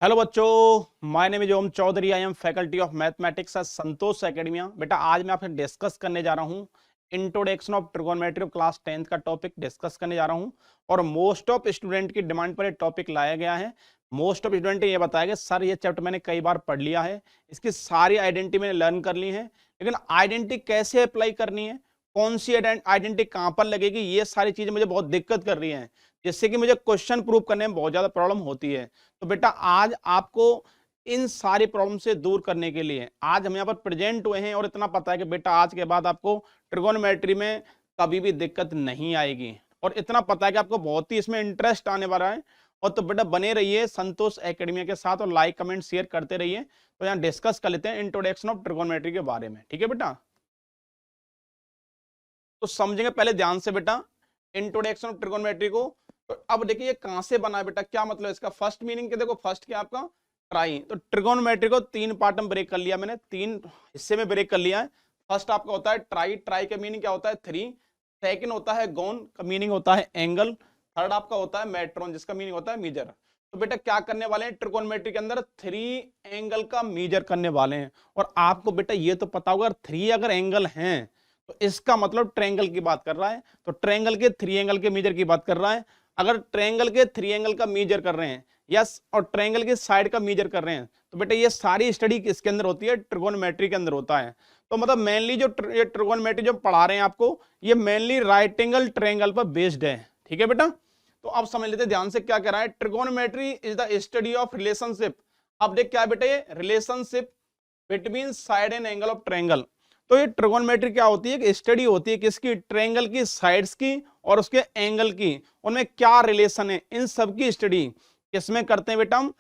Hello बच्चों, my name is Om Chaudhary. I am faculty of mathematics at Santosh Academia. बेटा आज मैं आपसे डिस्कस करने जा रहा हूँ introduction of trigonometry of class 10th का टॉपिक डिस्कस करने जा रहा हूँ। और मोस्ट ऑफ स्टूडेंट की डिमांड पर ये टॉपिक लाया गया है। मोस्ट ऑफ स्टूडेंट ये बताया गया सर ये चैप्टर मैंने कई बार पढ़ लिया है, इसकी सारी आइडेंटिटी मैंने लर्न कर ली है, लेकिन आइडेंटिटी कैसे अप्लाई करनी है, कौन सी आइडेंटिटी कहाँ पर लगेगी, ये सारी चीजें मुझे बहुत दिक्कत कर रही है, जिससे कि मुझे क्वेश्चन प्रूव करने में बहुत ज्यादा प्रॉब्लम होती है। तो बेटा आज आपको इन सारी प्रॉब्लम से दूर करने के लिए आज हम यहाँ पर प्रेजेंट हुए हैं, और इतना पता है कि बेटा आज के बाद आपको ट्रिगोनोमेट्री में कभी भी दिक्कत नहीं आएगी, और इतना पता है कि आपको बहुत ही इसमें इंटरेस्ट आने वाला है। और तो बेटा बने रहिए संतोष एकेडमी के साथ और लाइक कमेंट शेयर करते रहिए। तो यहाँ डिस्कस कर लेते हैं इंट्रोडक्शन ऑफ ट्रिगोनोमेट्री के बारे में। ठीक है बेटा, तो समझेंगे पहले ध्यान से बेटा इंट्रोडक्शन ऑफ ट्रिगोनोमेट्री को। तो अब देखिए ये कहां से बना है बेटा, क्या मतलब इसका फर्स्ट मीनिंग के देखो। फर्स्ट क्या आपका ट्राई। तो ट्रिगोनोमेट्री को तीन पार्ट में ब्रेक कर लिया मैंने, तीन हिस्से में ब्रेक कर लिया है। फर्स्ट आपका होता है ट्राई। ट्राई का मीनिंग क्या होता है? थ्री। सेकंड होता है गोन, का मीनिंग होता है एंगल। थर्ड आपका होता है मेट्रोन, जिसका मीनिंग होता है मीजर। तो बेटा क्या करने वाले हैं ट्रिगोनोमेट्री के अंदर? थ्री एंगल का मीजर करने वाले हैं। और आपको बेटा ये तो पता होगा थ्री अगर एंगल हैं तो इसका मतलब ट्रायंगल की बात कर रहा है। तो ट्रायंगल के थ्री एंगल के मीजर की बात कर रहा है। अगर ट्रायंगल के थ्री एंगल का मीजर कर रहे हैं यस, और ट्रायंगल के साइड का मीजर कर रहे हैं, तो बेटा ये सारी स्टडी किसके अंदर होती है? ट्रिगोनोमेट्री के अंदर होता है। तो मतलब मेनली जो ये ट्रिगोनोमेट्री जो पढ़ा रहे हैं आपको, ये मेनली राइट एंगल ट्रायंगल पर बेस्ड है। ठीक है बेटा, तो अब समझ लेते ध्यान से क्या कह रहा है। Trigonometry is the study of relationship. अब देख क्या है बेटा, ये relationship between side and angle of triangle. तो ये ट्रिगोनोमेट्री क्या होती है? स्टडी होती है किसकी? ट्रायंगल की साइड्स की और उसके एंगल की, उनमें क्या रिलेशन है, इन सब की स्टडी किसमें करते हैं बेटा? हम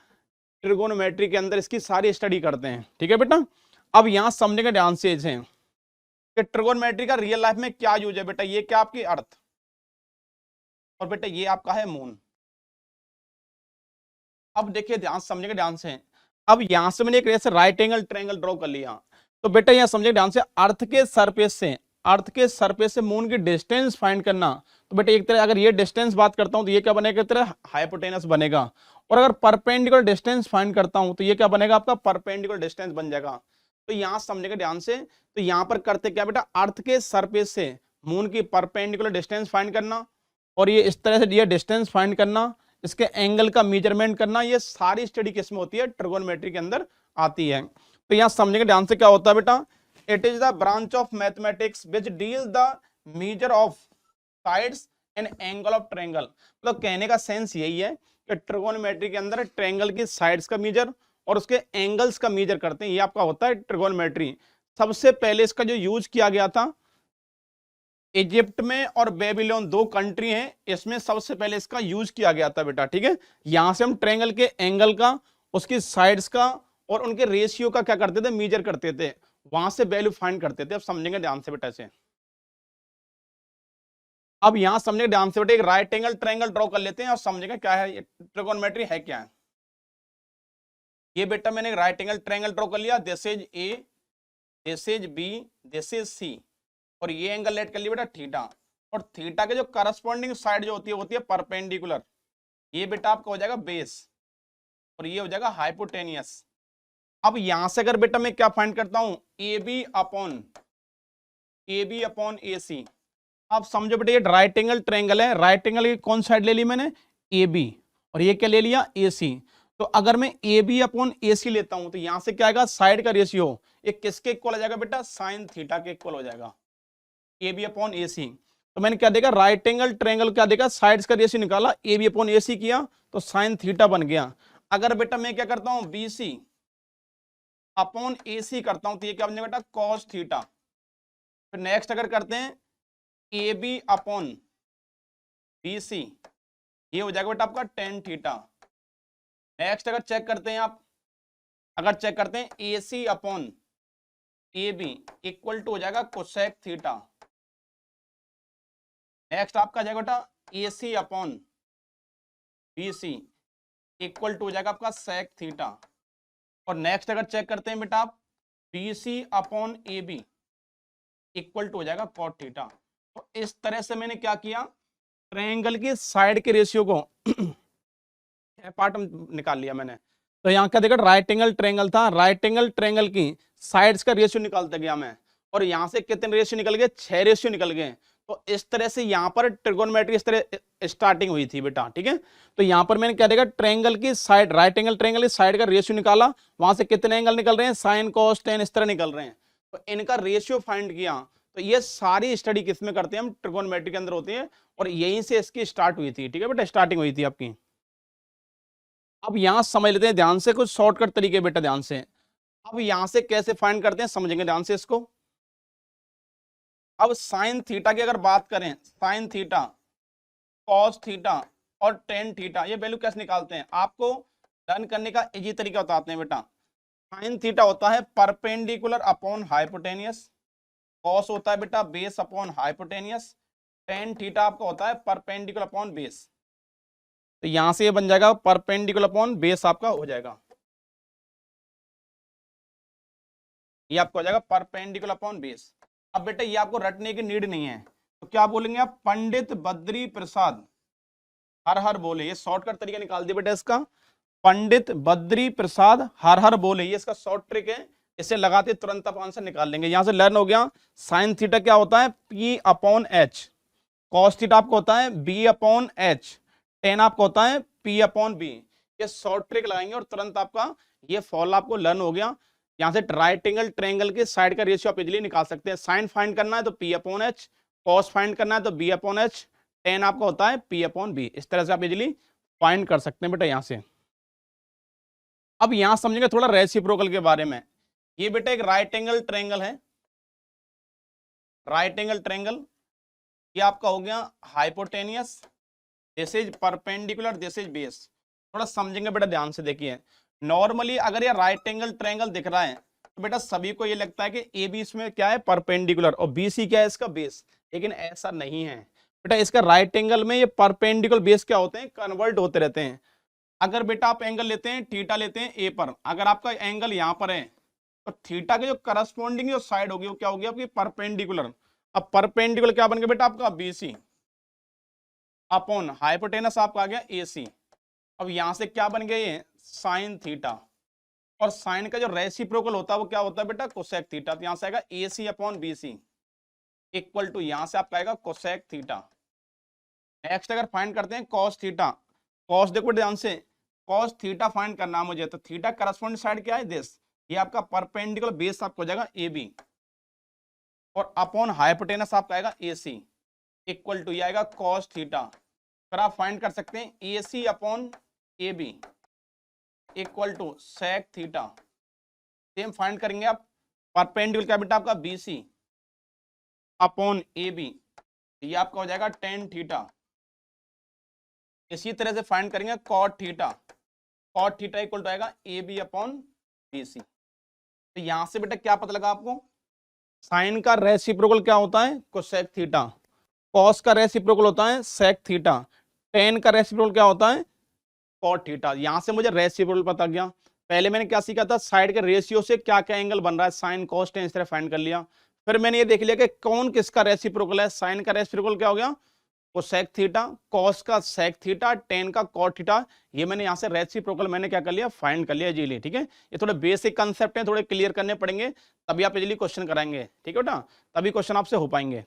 ट्रिगोनोमेट्री के अंदर इसकी सारी स्टडी करते हैं। ठीक है बेटा, अब यहां समझने का ध्यान से है कि ट्रिगोनोमेट्री का रियल लाइफ में क्या यूज है बेटा। ये क्या आपकी अर्थ, और बेटा ये आपका है मून। अब देखिए ध्यान समझने के ध्यान से, अब यहां से मैंने एक ऐसे राइट एंगल ट्रायंगल ड्रॉ कर लिया। तो बेटा यहां समझे ध्यान से, अर्थ के सरफेस से मून की डिस्टेंस फाइंड करना। तो बेटा एक तरह अगर ये डिस्टेंस बात करता हूं तो ये क्या बनेगा? एक तरह हाइपोटेनस बनेगा। और अगर परपेंडिकुलर डिस्टेंस फाइंड करता हूं तो ये क्या बनेगा? आपका परपेंडिकुलर डिस्टेंस बन जाएगा। तो यहां समझेगा ध्यान से, तो यहां पर करते क्या बेटा, अर्थ के सरफेस से मून की परपेंडिकुलर डिस्टेंस फाइंड करना, और ये इस तरह से ये डिस्टेंस फाइंड करना, इसके एंगल का मेजरमेंट करना, ये सारी स्टडी किसमें होती है? ट्रिगोनोमेट्री के अंदर आती है। तो यहां समझेंगे ध्यान से क्या होता है बेटा, it is the branch of mathematics which deals the measure of sides and angle of triangle. मतलब कहने का सेंस यही है कि ट्रिगोनोमेट्री के अंदर ट्रायंगल की साइड्स का मीजर और उसके एंगल्स का मीजर करते हैं, ये आपका होता है ट्रिगोनोमेट्री। सबसे पहले इसका जो यूज किया गया था इजिप्ट में और बेबीलोन, दो कंट्री हैं, इसमें सबसे पहले इसका यूज किया गया था बेटा। ठीक है, यहां से हम ट्रायंगल के एंगल का, उसकी साइड्स का और उनके रेशियो का क्या करते थे? मीजर करते थे, वहां से वैल्यू फाइंड करते थे। अब समझेंगे ध्यान से बेटा इसे। अब यहां समझेंगे ध्यान से बेटा, एक राइट एंगल ट्रायंगल ड्रॉ कर लेते हैं और समझेंगे क्या है ट्रिगोनोमेट्री है क्या है। ये बेटा मैंने एक राइट एंगल ट्रायंगल ड्रॉ कर लिया, this is A, this is B, this is C, और ये एंगल लेट कर लिया बेटा थीटा। और थीटा के जो करस्पॉन्डिंग साइड जो होती है परपेंडिकुलर। ये बेटा आपका हो जाएगा बेस, और ये हो जाएगा हाइपोटेनियस। अब यहां से अगर बेटा मैं क्या फाइंड करता हूं? ए बी अपॉन ए सी। अब समझो बेटा ये राइट एंगल ट्रायंगल है, राइट एंगल की कौन साइड ले ली मैंने? ए बी, और ये क्या ले लिया? ए सी। तो अगर मैं ए बी अपॉन ए सी लेता हूं तो यहां से क्या आएगा? साइड का रेशियो ये किसके इक्वल हो जाएगा बेटा? साइन थीटा के इक्वल हो जाएगा, ए बी अपॉन ए सी। तो मैंने क्या देखा? राइट एंगल ट्रायंगल क्या देखा? साइड्स का रेशियो निकाला, ए बी अपॉन ए सी किया तो साइन थीटा बन गया। अगर बेटा मैं क्या करता हूं? बी सी अपॉन ए सी करता हूं तो ये क्या बन जाएगा बेटा? Cos theta. फिर नेक्स्ट अगर करते हैं A B upon B C, ये हो जाएगा बेटा आपका टेन थीटा। नेक्स्ट अगर चेक करते हैं आप, अगर चेक करते हैं A C upon A B equal to हो जाएगा कोसेक थीटा। नेक्स्ट आपका जाएगा बेटा A C upon B C equal to हो जाएगा आपका सेक थीटा। और नेक्स्ट अगर चेक करते हैं बेटा आप, B C upon A B equal to हो जाएगा कॉट थीटा। तो इस तरह से मैंने क्या किया? ट्रायंगल की साइड के रेशियो को पार्ट निकाल लिया मैंने। तो यहाँ क्या देखा, राइट एंगल ट्रायंगल था, राइट एंगल ट्रायंगल की साइड्स का रेशियो निकालता गया मैं, और यहाँ से कितने रेशियो निकल गए, 6 रेशियो निकल गए। तो इस तरह से यहाँ पर ट्रिगोनोमेट्री इस तरह स्टार्टिंग हुई थी बेटा, ठीक है। तो यहाँ पर मैंने क्या देखा, ट्रायंगल की साइड, राइट एंगल ट्रायंगल की साइड का रेशियो निकाला, वहां से कितने एंगल निकल रहे हैं, साइन कॉस टेन इस तरह निकल रहे हैं, तो इनका रेशियो फाइंड किया। तो ये सारी स्टडी किसमें करते हैं हम, ट्रिगोनोमेट्री के अंदर होती है, और यहीं से इसकी स्टार्ट हुई थी, ठीक है बेटा, स्टार्टिंग हुई थी आपकी। अब यहां समझ लेते हैं ध्यान से कुछ शॉर्टकट तरीके बेटा, ध्यान से। अब यहां से कैसे फाइंड करते हैं समझेंगे ध्यान से इसको। अब साइन थीटा की अगर बात करें, साइन थीटा, कॉस थीटा और टेन थीटा, ये वैल्यू कैसे निकालते हैं, आपको डन करने का इजी तरीका बताते हैं बेटा। साइन थीटा होता है परपेंडिकुलर अपॉन हाइपोटेनियस, कॉस होता है बेटा base upon hypotenuse, tan theta आपका होता है परपेंडिकुलर अपॉन बेस। तो यहां से ये बन जाएगा परपेंडिकुलर अपॉन बेस आपका हो जाएगा, ये आपको हो जाएगा परपेंडिकुलर अपॉन बेस। अब बेटा ये आपको रटने की नीड नहीं है, तो क्या बोलेंगे आप, पंडित बद्री प्रसाद हर हर बोले, ये शॉर्टकट तरीका निकाल दिया बेटा इसका। पंडित बद्री प्रसाद हर हर बोले, ये इसका शॉर्ट ट्रिक है, इसे लगाते तुरंत आप आंसर निकाल लेंगे। यहां से लर्न हो गया साइन थीटा क्या होता है, P upon H, cos theta आपको होता है बी अपॉन एच, टेन आपको होता है पी अपॉन बी। ये शॉर्ट ट्रिक लगाएंगे और तुरंत आपका ये फॉर्मूला आपको लर्न हो गया। यहां से राइट एंगल ट्रायंगल के साइड का रेशियो आप इजीली निकाल सकते हैं। साइन फाइंड करना है तो P upon H, cos find करना है तो बी अपॉन एच, टेन आपका होता है पी अपॉन बी। इस तरह से आप इजीली फाइंड कर सकते हैं बेटा यहां से। अब यहां समझेंगे थोड़ा रेसिप्रोकल के बारे में। ये बेटा एक राइट एंगल ट्रायंगल है, राइट एंगल ट्रायंगल, ये आपका हो गया hypotenuse, this is perpendicular, this is base. थोड़ा समझेंगे बेटा ध्यान से, देखिए नॉर्मली अगर ये राइट एंगल ट्रायंगल दिख रहा है तो बेटा सभी को ये लगता है कि ए बी इसमें क्या है, परपेंडिकुलर, और बी सी क्या है, इसका बेस। लेकिन ऐसा नहीं है बेटा, इसका राइट एंगल में ये परपेंडिकुलर बेस क्या होते हैं, कन्वर्ट होते रहते हैं। अगर बेटा आप एंगल लेते हैं, थीटा लेते हैं ए पर, अगर आपका एंगल यहां पर है तो थीटा के जो करस्पॉन्डिंग जो साइड होगी वो क्या होगी आपकी, परपेंडिकुलर। अब परपेंडिकुलर क्या बन गया बेटा आपका, बीसी अपॉन हाइपोटेनस आपका आ गया एसी। अब यहां से क्या बन गया ये, साइन थीटा, और साइन का जो रेसिप्रोकल होता है वो क्या होता है बेटा, कोसेक थीटा। तो यहां से आएगा AC upon BC equal to, यहां से आपका आएगा कोसेक थीटा। नेक्स्ट अगर फाइंड करते हैं कॉस थीटा, कॉस देखो ध्यान से, कॉस थीटा फाइंड करना है मुझे, तो थीटा करस्पॉन्डिंग साइड क्या है, दिस, ये आपका परपेंडिकुलर बेस आपको हो जाएगा ए बी, और अपॉन हाइपोटेनस आपका आएगा ए सी इक्वल टू, ये आएगा कॉस थीटा। फिर आप फाइंड कर सकते हैं A C upon A B equal to sec theta. Same find करेंगे आप परपेंडिकुलर क्या बेटा आपका B C upon A B, ये आपका हो जाएगा टेन थीटा। इसी तरह से फाइंड करेंगे cot theta, cot theta equal to आएगा A B upon B C. तो यहां से बेटा क्या पता लगा आपको, साइन का रेसिप्रोकल क्या होता है, कोसेक थीटा, कॉस का रेसिप्रोकल होता है सेक थीटा, टेन का रेसिप्रोकल क्या होता है, कॉट थीटा। यहां से मुझे रेसिप्रोकल पता गया। पहले मैंने क्या सीखा था, साइड के रेशियो से क्या क्या एंगल बन रहा है, साइन कॉस टेन इस तरह फाइंड कर लिया। फिर मैंने ये देख लिया कि कौन किसका रेसिप्रोकल है, साइन का रेसिप्रोकल क्या हो गया, कोसेक थीटा, कॉस का सेक थीटा, टेन का कॉट थीटा। ये मैंने यहां से रेसिप्रोकल मैंने क्या कर लिया, फाइंड कर लिया इजीली, ठीक है। ये थोड़े बेसिक कंसेप्ट हैं, थोड़े क्लियर करने पड़ेंगे, तभी आप इजीली क्वेश्चन कराएंगे, ठीक है बेटा, तभी क्वेश्चन आपसे हो पाएंगे।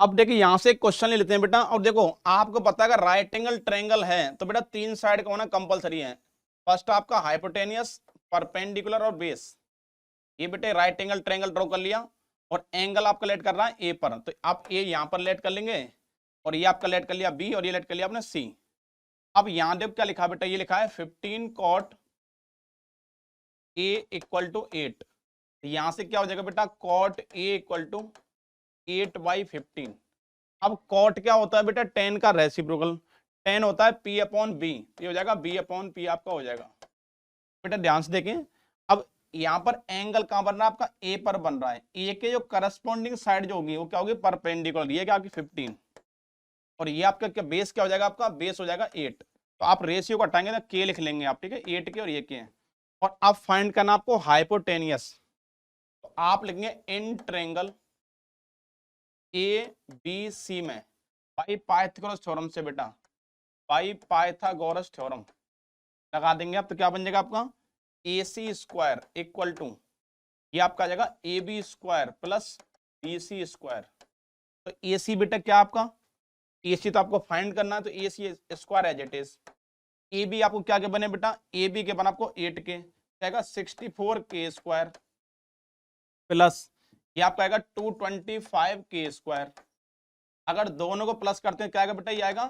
अब देखिए यहां से एक क्वेश्चन ले लेते हैं बेटा, और देखो आपको पता है राइट एंगल ट्रायंगल है तो बेटा तीन साइड का होना कंपलसरी है। फर्स्ट आपका हाइपोटेनियस, परपेंडिकुलर और बेस। ये बेटे राइट एंगल ट्रायंगल ड्रॉ कर लिया, और एंगल आपका लेट कर रहा है ए पर, तो आप ए यहां पर लेट कर लेंगे, और ये आपका लेट कर लिया बी, और ये लेट कर लिया आपने सी। अब यहां देखो क्या लिखा बेटा, ये लिखा है 15 कॉट ए इक्वल टू 8। यहां से क्या हो जाएगा बेटा, कॉट ए इक्वल टू 8/15। अब कॉट क्या होता है बेटा, टेन का रेसिप्रोकल, टेन होता है पी अपॉन बी, ये हो जाएगा बी अपॉन पी आपका हो जाएगा। बेटा ध्यान से देखें, अब यहां पर एंगल कहां बन रहा है आपका, ए पर बन रहा है, ए के जो करस्पॉन्डिंग साइड जो होगी वो क्या होगी, परपेंडिकुलर, ये क्या आपकी 15, और ये आपका क्या बेस क्या हो जाएगा, आपका बेस हो जाएगा 8। तो आप रेशियो को हटाएंगे तो के लिख लेंगे आप, ठीक है, 8 के और ये के हैं। और अब फाइंड करना आपको हाइपोटेनियस, तो आप लिखेंगे in triangle A B C में, भाई पाइथागोरस थ्योरम से बेटा, बाई पाइथागोरस थ्योरम लगा देंगे आप, तो क्या बन जाएगा आपका AC स्क्वायर इक्वल टू, ये आपका आ जाएगा AB square plus BC square. तो AC बेटा क्या आपका, AC तो आपको फाइंड करना है, तो AC square as it is. AB आपको क्या के बने बेटा, AB के बना आपको 8 के, क्या आएगा 64 के स्क्वायर प्लस ये आपका आएगा 225 के स्क्वायर। अगर दोनों को प्लस करते हैं क्या आएगा बेटा, ये आएगा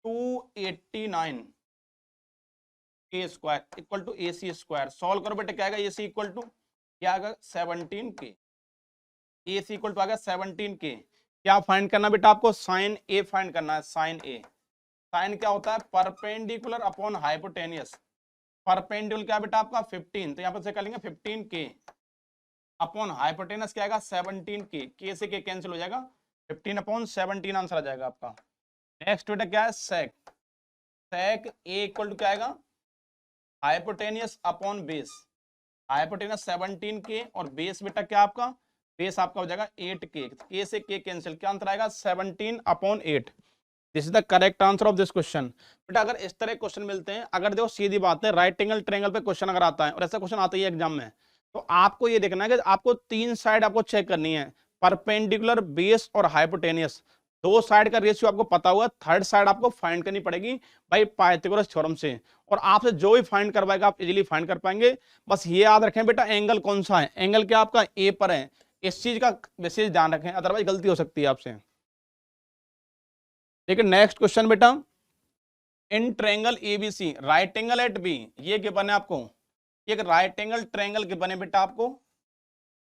289 के square equal to AC square. Solve करो बेटा, क्या आएगा AC इक्वल टू, क्या आएगा 17 के, AC इक्वल टू आ गया 17 के। क्या फाइंड करना बेटा आपको, साइन A फाइंड करना है, साइन A। साइन क्या होता है, परपेंडिकुलर अपॉन हाइपोटेनियस। परपेंडिकुलर क्या बेटा आपका 15, तो यहाँ पर से कर लेंगे 15 के अपॉन हाइपोटेनस क्या आएगा 17 के से के कैंसिल हो जाएगा, 15 अपॉन 17 आंसर आ जाएगा आपका। नेक्स्ट बेटा क्या है, सेक। सेक ए इक्वल टू क्या आएगा, हाइपोटेनियस अपॉन बेस। हाइपोटेनस 17 के और बेस बेटा क्या आपका, बेस आपका हो जाएगा 8 के से के कैंसिल, क्या आंसर आएगा 17 upon 8। This is the correct answer of this question. बेटा अगर इस तरह क्वेश्चन मिलते हैं, अगर देखो सीधी बात है, राइट एंगल ट्रायंगल पे क्वेश्चन अगर आता है और ऐसा क्वेश्चन आता है एग्जाम में, तो आपको ये देखना है कि आपको तीन साइड आपको चेक करनी है, परपेंडिकुलर, बेस और हाइपोटेनियस। दो साइड का रेशियो आपको पता हुआ, थर्ड साइड आपको फाइंड करनी पड़ेगी भाई पाइथागोरस थ्योरम से, और आपसे जो भी फाइंड करवाएगा आप इजीली फाइंड कर पाएंगे। बस ये याद रखें बेटा एंगल कौन सा है, एंगल क्या आपका ए पर है, इस चीज का विशेष ध्यान रखें, अदरवाइज गलती हो सकती है आपसे। लेकिन नेक्स्ट क्वेश्चन बेटा, in triangle ABC right angle at B, ये क्या बने आपको, एक राइट एंगल ट्रायंगल के बने बेटा, आपको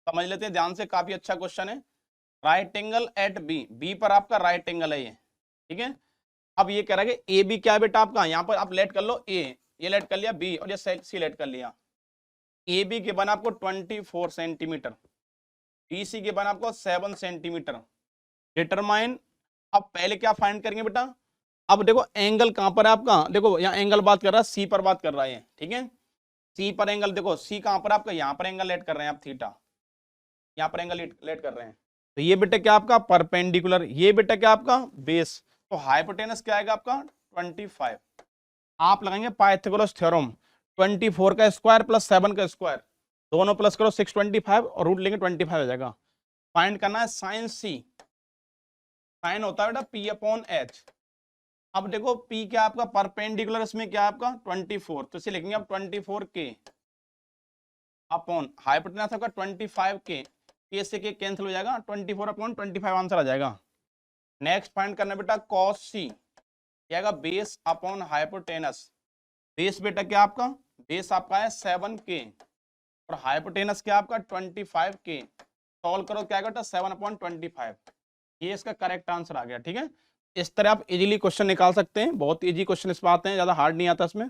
समझ लेते हैं ध्यान से, काफी अच्छा क्वेश्चन है। Right angle at B, B पर आपका राइट एंगल है ये, ठीक है। अब ये कह रहा है कि ए बी क्या है बेटा आपका, यहां पर आप लेट कर लो ए, ये लेट कर लिया बी और ये सी लेट कर लिया। ए बी के बना आपको 24 सेंटीमीटर, बी सी के बना आपको 7 सेंटीमीटर। डिटरमाइन, अब पहले क्या फाइंड करेंगे बेटा, अब देखो एंगल कहां पर है आपका, देखो यहाँ एंगल बात कर रहा है, सी पर बात कर रहा है, ठीक है। सी पर एंगल, देखो सी कहां पर आपका, यहाँ पर एंगल लेट कर रहे हैं आप थीटा, यहाँ पर एंगल लेट कर रहे हैं। तो ये बेटा क्या आपका परपेंडिकुलर, ये बेटा क्या आपका बेस, तो हाइपोटेनस क्या आएगा आपका 25। आप लगाएंगे पाइथागोरस थ्योरम, 24 का स्क्वायर प्लस 7 का स्क्वायर, दोनों प्लस करो 625 और रूट लेंगे 25 हो जाएगा। फाइंड करना है साइन सी, साइन होता है बेटा पी अपॉन एच। अब देखो P क्या आपका परपेंडिकुलर, इसमें क्या आपका 24, तो इसे लिखेंगे आप 24 के अपॉन हाइपोटेनस आपका 25 के से के कैंसिल हो जाएगा, 24 अपॉन 25 आंसर आ जाएगा। नेक्स्ट फाइंड करना बेटा कॉस सी, क्या आएगा बेस अपॉन हाइपोटेनस। बेस बेटा क्या आपका, बेस आपका है 7 के और हाइपोटेनस क्या आपका 25 के। सॉल्व करो क्या आएगा 7 अपॉन 25, ये इसका करेक्ट आंसर आ गया, ठीक है। इस तरह आप इजीली क्वेश्चन निकाल सकते हैं, बहुत इजी क्वेश्चन इस बात है, ज्यादा हार्ड नहीं आता इसमें।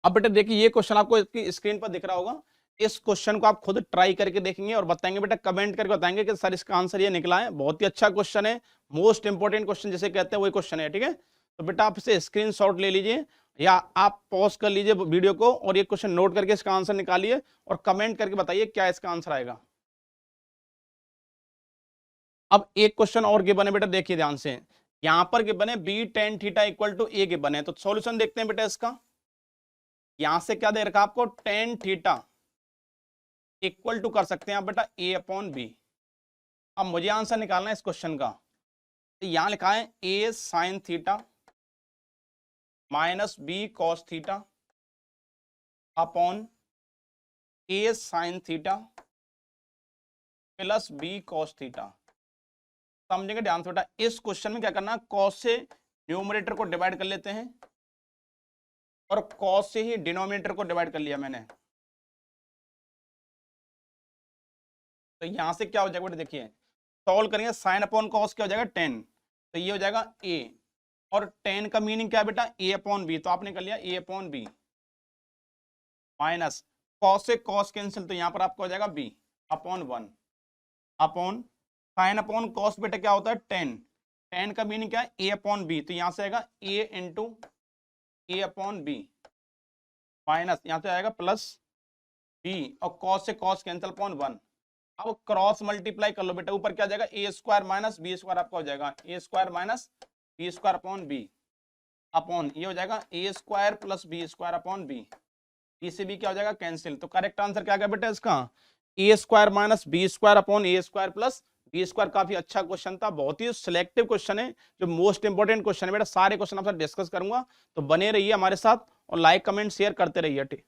अब बेटा देखिए ये क्वेश्चन आपको इसकी स्क्रीन पर दिख रहा होगा, इस क्वेश्चन को आप खुद ट्राई करके देखेंगे और बताएंगे बेटा, कमेंट करके बताएंगे कि सर इसका आंसर ये निकला है। बहुत ही अच्छा क्वेश्चन है, मोस्ट इंपोर्टेंट क्वेश्चन जिसे कहते हैं वही क्वेश्चन है, ठीक है। तो बेटा आप इसे स्क्रीनशॉट ले लीजिए या आप पॉज कर लीजिए वीडियो को और ये क्वेश्चन नोट करके इसका आंसर निकालिए और कमेंट करके बताइए क्या इसका आंसर आएगा। अब एक क्वेश्चन और गिवन है बेटा, देखिए ध्यान से, यहां पर गिवन है b tan theta equal to a given है, तो सॉल्यूशन देखते हैं बेटा इसका। यहां से क्या दे रखा आपको, टेन थीटा इक्वल टू कर सकते हैं आप बेटा ए अपॉन बी। अब मुझे आंसर निकालना है इस क्वेश्चन का, तो यहां लिखा है A sine theta minus B cos theta upon A sine theta plus B cos theta. समझेंगे ध्यान से बेटा, इस क्वेश्चन में क्या करना है, कॉस से न्यूमरेटर को डिवाइड कर लेते हैं और कॉस से ही डिनोमिनेटर को डिवाइड कर लिया मैंने। तो यहां से क्या हो जाएगा बेटा, देखिए सॉल्व करेंगे, साइन अपॉन कॉस क्या हो जाएगा 10, तो ये हो जाएगा a, और 10 का मीनिंग क्या है बेटा a अपॉन बी, तो आपने कर लिया a upon b minus cos से कॉस कैंसिल, तो यहां पर आपका हो जाएगा b upon 1 upon sine upon cos बेटा क्या होता है 10, 10 का मीनिंग क्या है a अपॉन बी, तो यहां से आएगा a into a upon b minus यहां से आएगा प्लस b और कॉस से कॉस कैंसिल अपॉन 1। अब क्रॉस मल्टीप्लाई कर लो बेटा, ऊपर क्या जाएगा ए स्क्वायर माइनस बी स्क्वायर आपका हो जाएगा, ए square minus B square upon B upon ये हो जाएगा ए square plus B square upon B, B से बी क्या हो जाएगा कैंसिल। तो करेक्ट आंसर क्या गया बेटा इसका, A square minus B square upon A square plus B square. काफी अच्छा क्वेश्चन था, बहुत ही सिलेक्टिव क्वेश्चन है, जो मोस्ट इंपोर्टेंट क्वेश्चन है बेटा। सारे क्वेश्चन आपसे डिस्कस करूंगा, तो बने रहिए हमारे साथ और लाइक कमेंट शेयर करते रहिए। ठीक,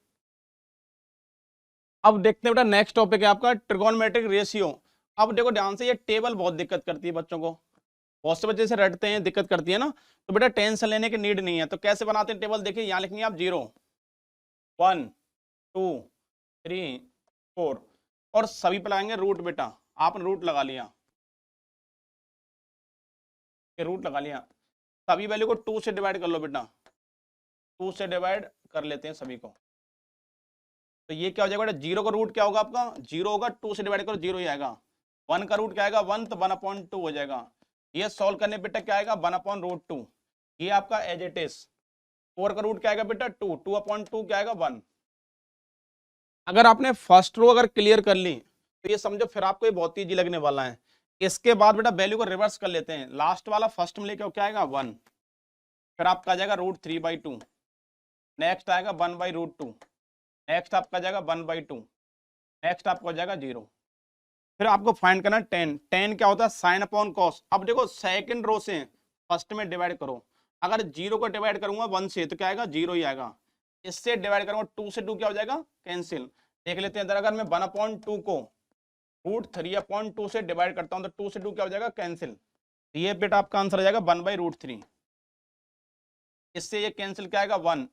अब देखते हैं बेटा नेक्स्ट टॉपिक है आपका ट्रिगोनोमेट्रिक रेशियो। अब देखो ध्यान से, ये टेबल बहुत दिक्कत करती है बच्चों को, बहुत से बच्चे से रटते हैं, दिक्कत करती है ना। तो बेटा टेंशन लेने की नीड नहीं है। तो कैसे बनाते हैं टेबल, देखिए यहाँ लिखेंगे आप 0 1 2 3 4 और सभी पे लगाएंगे रूट। बेटा आपने रूट लगा लिया, ये रूट लगा लिया, सभी वैल्यू को 2 से डिवाइड कर लो बेटा, 2 से डिवाइड कर लेते हैं सभी को। तो ये क्या हो जाएगा बेटा, 0 का रूट क्या होगा आपका, 0 होगा, 2 से डिवाइड करो 0 ही आएगा। 1 का रूट क्या आएगा 1, तो 1/2 हो जाएगा। ये सॉल्व करने बेटा क्या आएगा 1/√2, ये आपका एज इट इज। 4 का रूट क्या आएगा बेटा 2, 2/2 क्या आएगा 1। अगर आपने फर्स्ट रो अगर क्लियर कर ली तो ये समझो फिर आपको ये बहुत ईजी लगने वाला है। इसके बाद बेटा वैल्यू को रिवर्स कर लेते हैं, लास्ट वाला फर्स्ट में लेके क्या आएगा 1, फिर आपका आ जाएगा √3/2, नेक्स्ट आएगा 1/√2, नेक्स्ट आपका जाएगा 1/2, नेक्स्ट आपको हो जाएगा 0। फिर आपको फाइंड करना 10, 10 क्या होता है साइन अपॉन कॉस। अब देखो सेकंड रो से फर्स्ट में डिवाइड करो, अगर 0 को डिवाइड करूंगा 1 से तो क्या आएगा 0 ही आएगा। इससे डिवाइड करूंगा 2 से 2 क्या हो जाएगा कैंसिल। देख लेते हैं, अगर मैं 1/2 को √3/2 से डिवाइड करता हूं तो 2 से 2 क्या हो जाएगा कैंसिल। ये बेटा आपका आंसर आ जाएगा 1/√3। इससे ये कैंसिल क्या आएगा 1,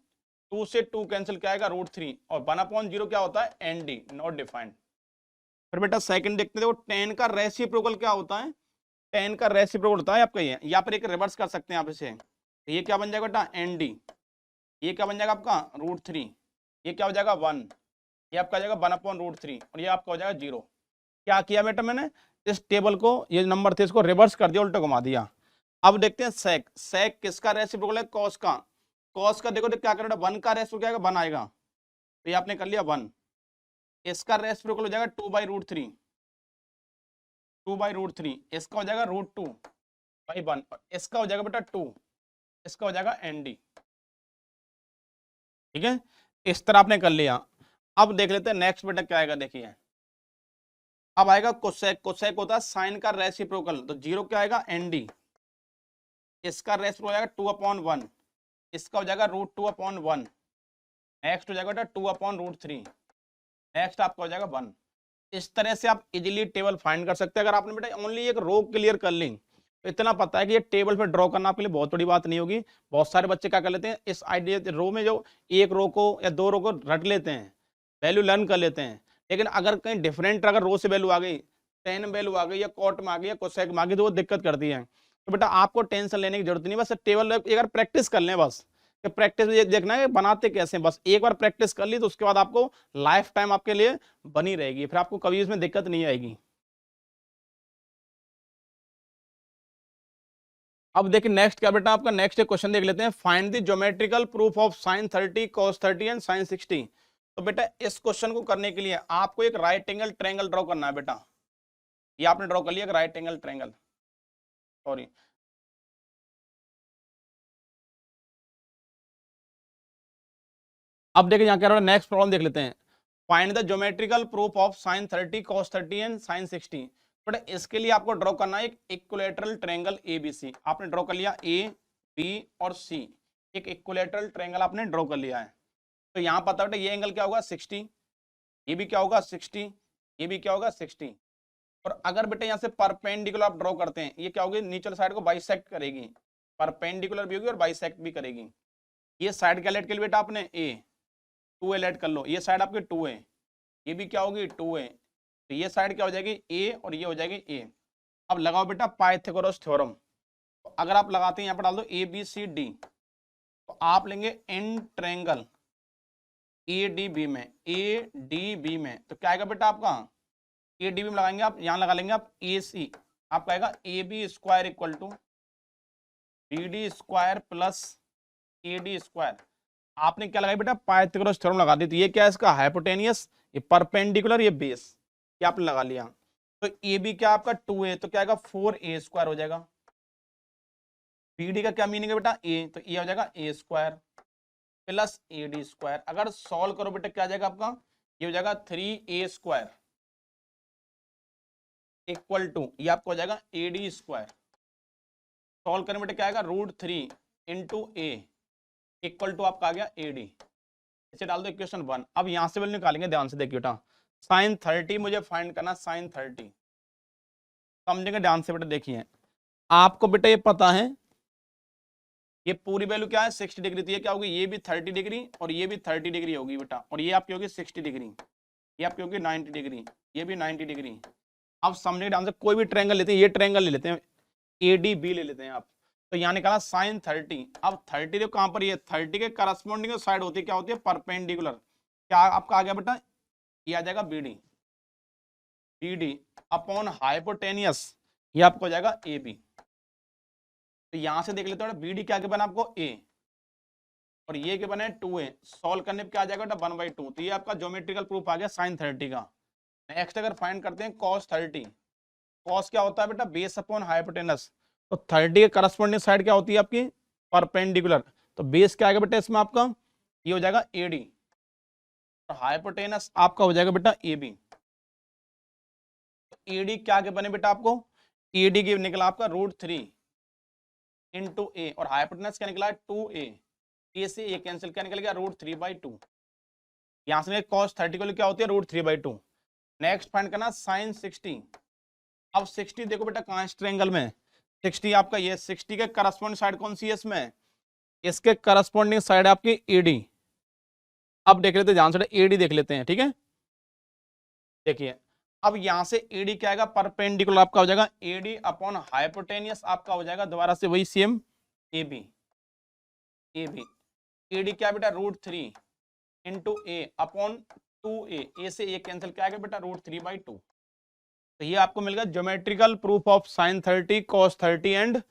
2 से 2 कैंसिल क्या आएगा √3 और 1/0 क्या होता है ND, नॉट डिफाइंड। फिर बेटा सेकंड देखते हैं, देखो 10 का रेसिप्रोकल क्या होता है, 10 का रेसिप्रोकल होता है आपका ये, यहाँ पर एक रिवर्स कर सकते हैं आप इसे। ये क्या बन जाएगा बेटा ND, ये क्या बन जाएगा आपका √3, ये क्या हो जाएगा 1, ये आपका जाएगा 1/√3 और ये आपका हो जाएगा 0। क्या किया बेटा मैंने, इस टेबल को, ये नंबर थे इसको रिवर्स कर दिया, उल्टा घुमा दिया। अब देखते हैं सेक, सेक किसका रेसिप्रोकल है कॉस का। कॉस का देखो क्या करेगा 1 का रेसिप्रोकल क्या 1 आएगा, तो ये आपने कर लिया 1। इसका रेसिप्रोकल हो जाएगा 2/√3, 2/√3, इसका हो जाएगा √2/1 और इसका हो जाएगा बेटा 2, इसका हो जाएगा ND। ठीक है, इस तरह आपने कर लिया। अब देख लेते हैं नेक्स्ट बेटा क्या आएगा, देखिए अब आएगा कोसेक। कोसेक होता है साइन का रेसिप्रोकल, तो 0 क्या आएगा ND, इसका रेसिप्रोकल हो जाएगा 2/1, इसका हो जाएगा √2/1, नेक्स्ट हो जाएगा 2/√3, नेक्स्ट आपका हो जाएगा 1। इस तरह से आप इजीली टेबल फाइंड कर सकते हैं। अगर आपने बेटा ओनली एक रो क्लियर कर ली तो इतना पता है कि ये टेबल पे ड्रॉ करना आपके लिए बहुत बड़ी बात नहीं होगी। बहुत सारे बच्चे क्या कर लेते हैं, इस आइडिया रो में जो एक रो को या 2 रो को रट लेते हैं, वैल्यू लर्न कर लेते हैं, लेकिन अगर कहीं डिफरेंट अगर रो से वैल्यू आ गई, टेन वैल्यू आ गई या कॉट में आ गई या कोसेक में आ गई, तो वो दिक्कत करती है। तो बेटा आपको टेंशन लेने की जरूरत नहीं, बस टेबल एक बार प्रैक्टिस कर लें, बस प्रैक्टिस ये देखना है बनाते कैसे हैं। बस एक बार प्रैक्टिस कर ली तो उसके बाद आपको लाइफ टाइम आपके लिए बनी रहेगी, फिर आपको कभी इसमें दिक्कत नहीं आएगी। अब देखिए नेक्स्ट क्या बेटा, आपका नेक्स्ट एक क्वेश्चन देख लेते हैं, find the geometrical proof of sin 30 cos 30 and sin 60। तो बेटा इस क्वेश्चन को करने के लिए आपको एक राइट एंगल ट्रायंगल ड्रॉ करना है बेटा। ये आपने ड्रॉ कर लिया एक राइट एंगल ट्रायंगल, सॉरी अब देखिए यहाँ क्या नेक्स्ट प्रॉब्लम देख लेते हैं, find the geometrical proof of sin 30 cos 30 and sin 60। बेटा इसके लिए आपको ड्रॉ करना है एक इक्विलैटरल ट्रायंगल ABC। आपने ड्रॉ कर लिया A B और C, एक इक्विलैटरल ट्रायंगल आपने ड्रॉ कर लिया है। तो यहाँ पता बेटा ये एंगल क्या होगा 60, ये भी क्या होगा 60, ये भी क्या होगा 60। और अगर बेटा यहाँ से परपेंडिकुलर आप ड्रॉ करते हैं, ये क्या होगी नीचे साइड को बाइसेक्ट करेगी, परपेंडिकुलर भी होगी और बाइसेक्ट भी करेगी। ये साइड क्या लेट के लिए बेटा आपने A 2A लेट कर लो, ये साइड आपकी 2A, ये भी क्या होगी 2A, तो ये साइड क्या हो जाएगी A और ये हो जाएगी A। अब लगाओ बेटा पाइथागोरस थ्योरम। तो अगर आप लगाते हैं यहाँ पर डाल दो ABCD, तो आप लेंगे एन ट्रायंगल ADB में, ADB में, तो क्या आएगा बेटा आपका ADB में लगाएंगे आप, यहाँ लगा लेंगे आप AC, आपका आएगा AB² equal to BD² plus AD²। आपने क्या लगाई बेटा पाइथागोरस थ्योरम लगा दी। तो ये क्या है इसका हाइपोटेनियस, ये परपेंडिकुलर, ये बेस, ये आपने लगा लिया। तो AB क्या आपका 2A, तो क्या आएगा 4A² हो जाएगा, BD का क्या मीनिंग है बेटा, ए, तो ये हो जाएगा ए स्क्वायर प्लस AD स्क्वायर। अगर सॉल्व करो बेटा क्या आ जाएगा आपका, ये हो जाएगा 3A स्क्वायर इक्वल टू, ये आपको हो जाएगा AD स्क्वायर। सॉल्व करने बेटा क्या आएगा, √3 इंटू ए इक्वल टू आपका आ गया AD। इसे डाल दो इक्वेशन 1। अब यहां से वैल्यू निकालेंगे, ध्यान से देखिए बेटा, sin 30 मुझे फाइंड करना, sin 30 समझेंगे ध्यान से बेटा। देखिए आपको बेटा ये पता है ये पूरी वैल्यू क्या है 60 डिग्री, तो ये क्या होगी, ये भी 30 डिग्री और ये भी 30 डिग्री होगी बेटा, और ये आपकी होगी 60 डिग्री, ये आपकी होगी 90 डिग्री, ये भी 90 डिग्री। अब समझने के ध्यान से, कोई भी ट्रायंगल लेते हैं, ये ट्रायंगल ले लेते हैं ADB ले लेते हैं आप, तो यहाँ निकाला sin 30। अब 30 जो कहां पर, ये 30 के करस्पॉन्डिंग साइड होती है, क्या होती है, परपेंडिकुलर। क्या आपका आ गया बेटा, ये आ जाएगा BD अपॉन हाइपोटेनियस, ये आपको हो जाएगा AB। तो यहां से देख लेते हैं BD क्या बना आपको A, और ये के बने 2A। सॉल्व करने पे क्या आ जाएगा बेटा 1/2। तो ये आपका ज्योमेट्रिकल प्रूफ आ गया sin 30 का। नेक्स्ट अगर फाइंड करते हैं cos 30, cos क्या होता है बेटा, बेस अपॉन हाइपोटेनस, तो 30 के करस्पॉन्डिंग साइड क्या होती है आपकी, परपेंडिकुलर। तो बेस क्या आएगा बेटा इसमें आपका, ये हो जाएगा AD और हाइपोटेनस आपका हो जाएगा बेटा AB। AD क्या आगे बने बेटा आपको, AD की निकला आपका √3 इंटू ए, और हाइपोटेनस क्या निकला है 2A। ए से ए कैंसिल, क्या निकल गया √3/2। यहां से cos 30 को क्या होती है √3/2। नेक्स्ट फाइंड करना sin 60। अब 60 देखो बेटा कहां है इस ट्रायंगल में, 60 आपका ये 60 के करस्पॉन्डिंग साइड कौन सी है इसमें, इसके करस्पॉन्डिंग साइड आपकी AD। अब देख लेते हैं ध्यान से, AD देख लेते हैं, ठीक है। देखिए अब यहां से AD क्या आएगा, परपेंडिकुलर आपका हो जाएगा AD अपॉन हाइपोटेनियस, आपका हो जाएगा दोबारा से वही सेम AB। AD क्या बेटा √3 इंटू ए अपॉन 2A, ए से ए कैंसिल, क्या आएगा बेटा √3/2। तो ये आपको मिल गया geometrical proof of sin 30 cos 30 and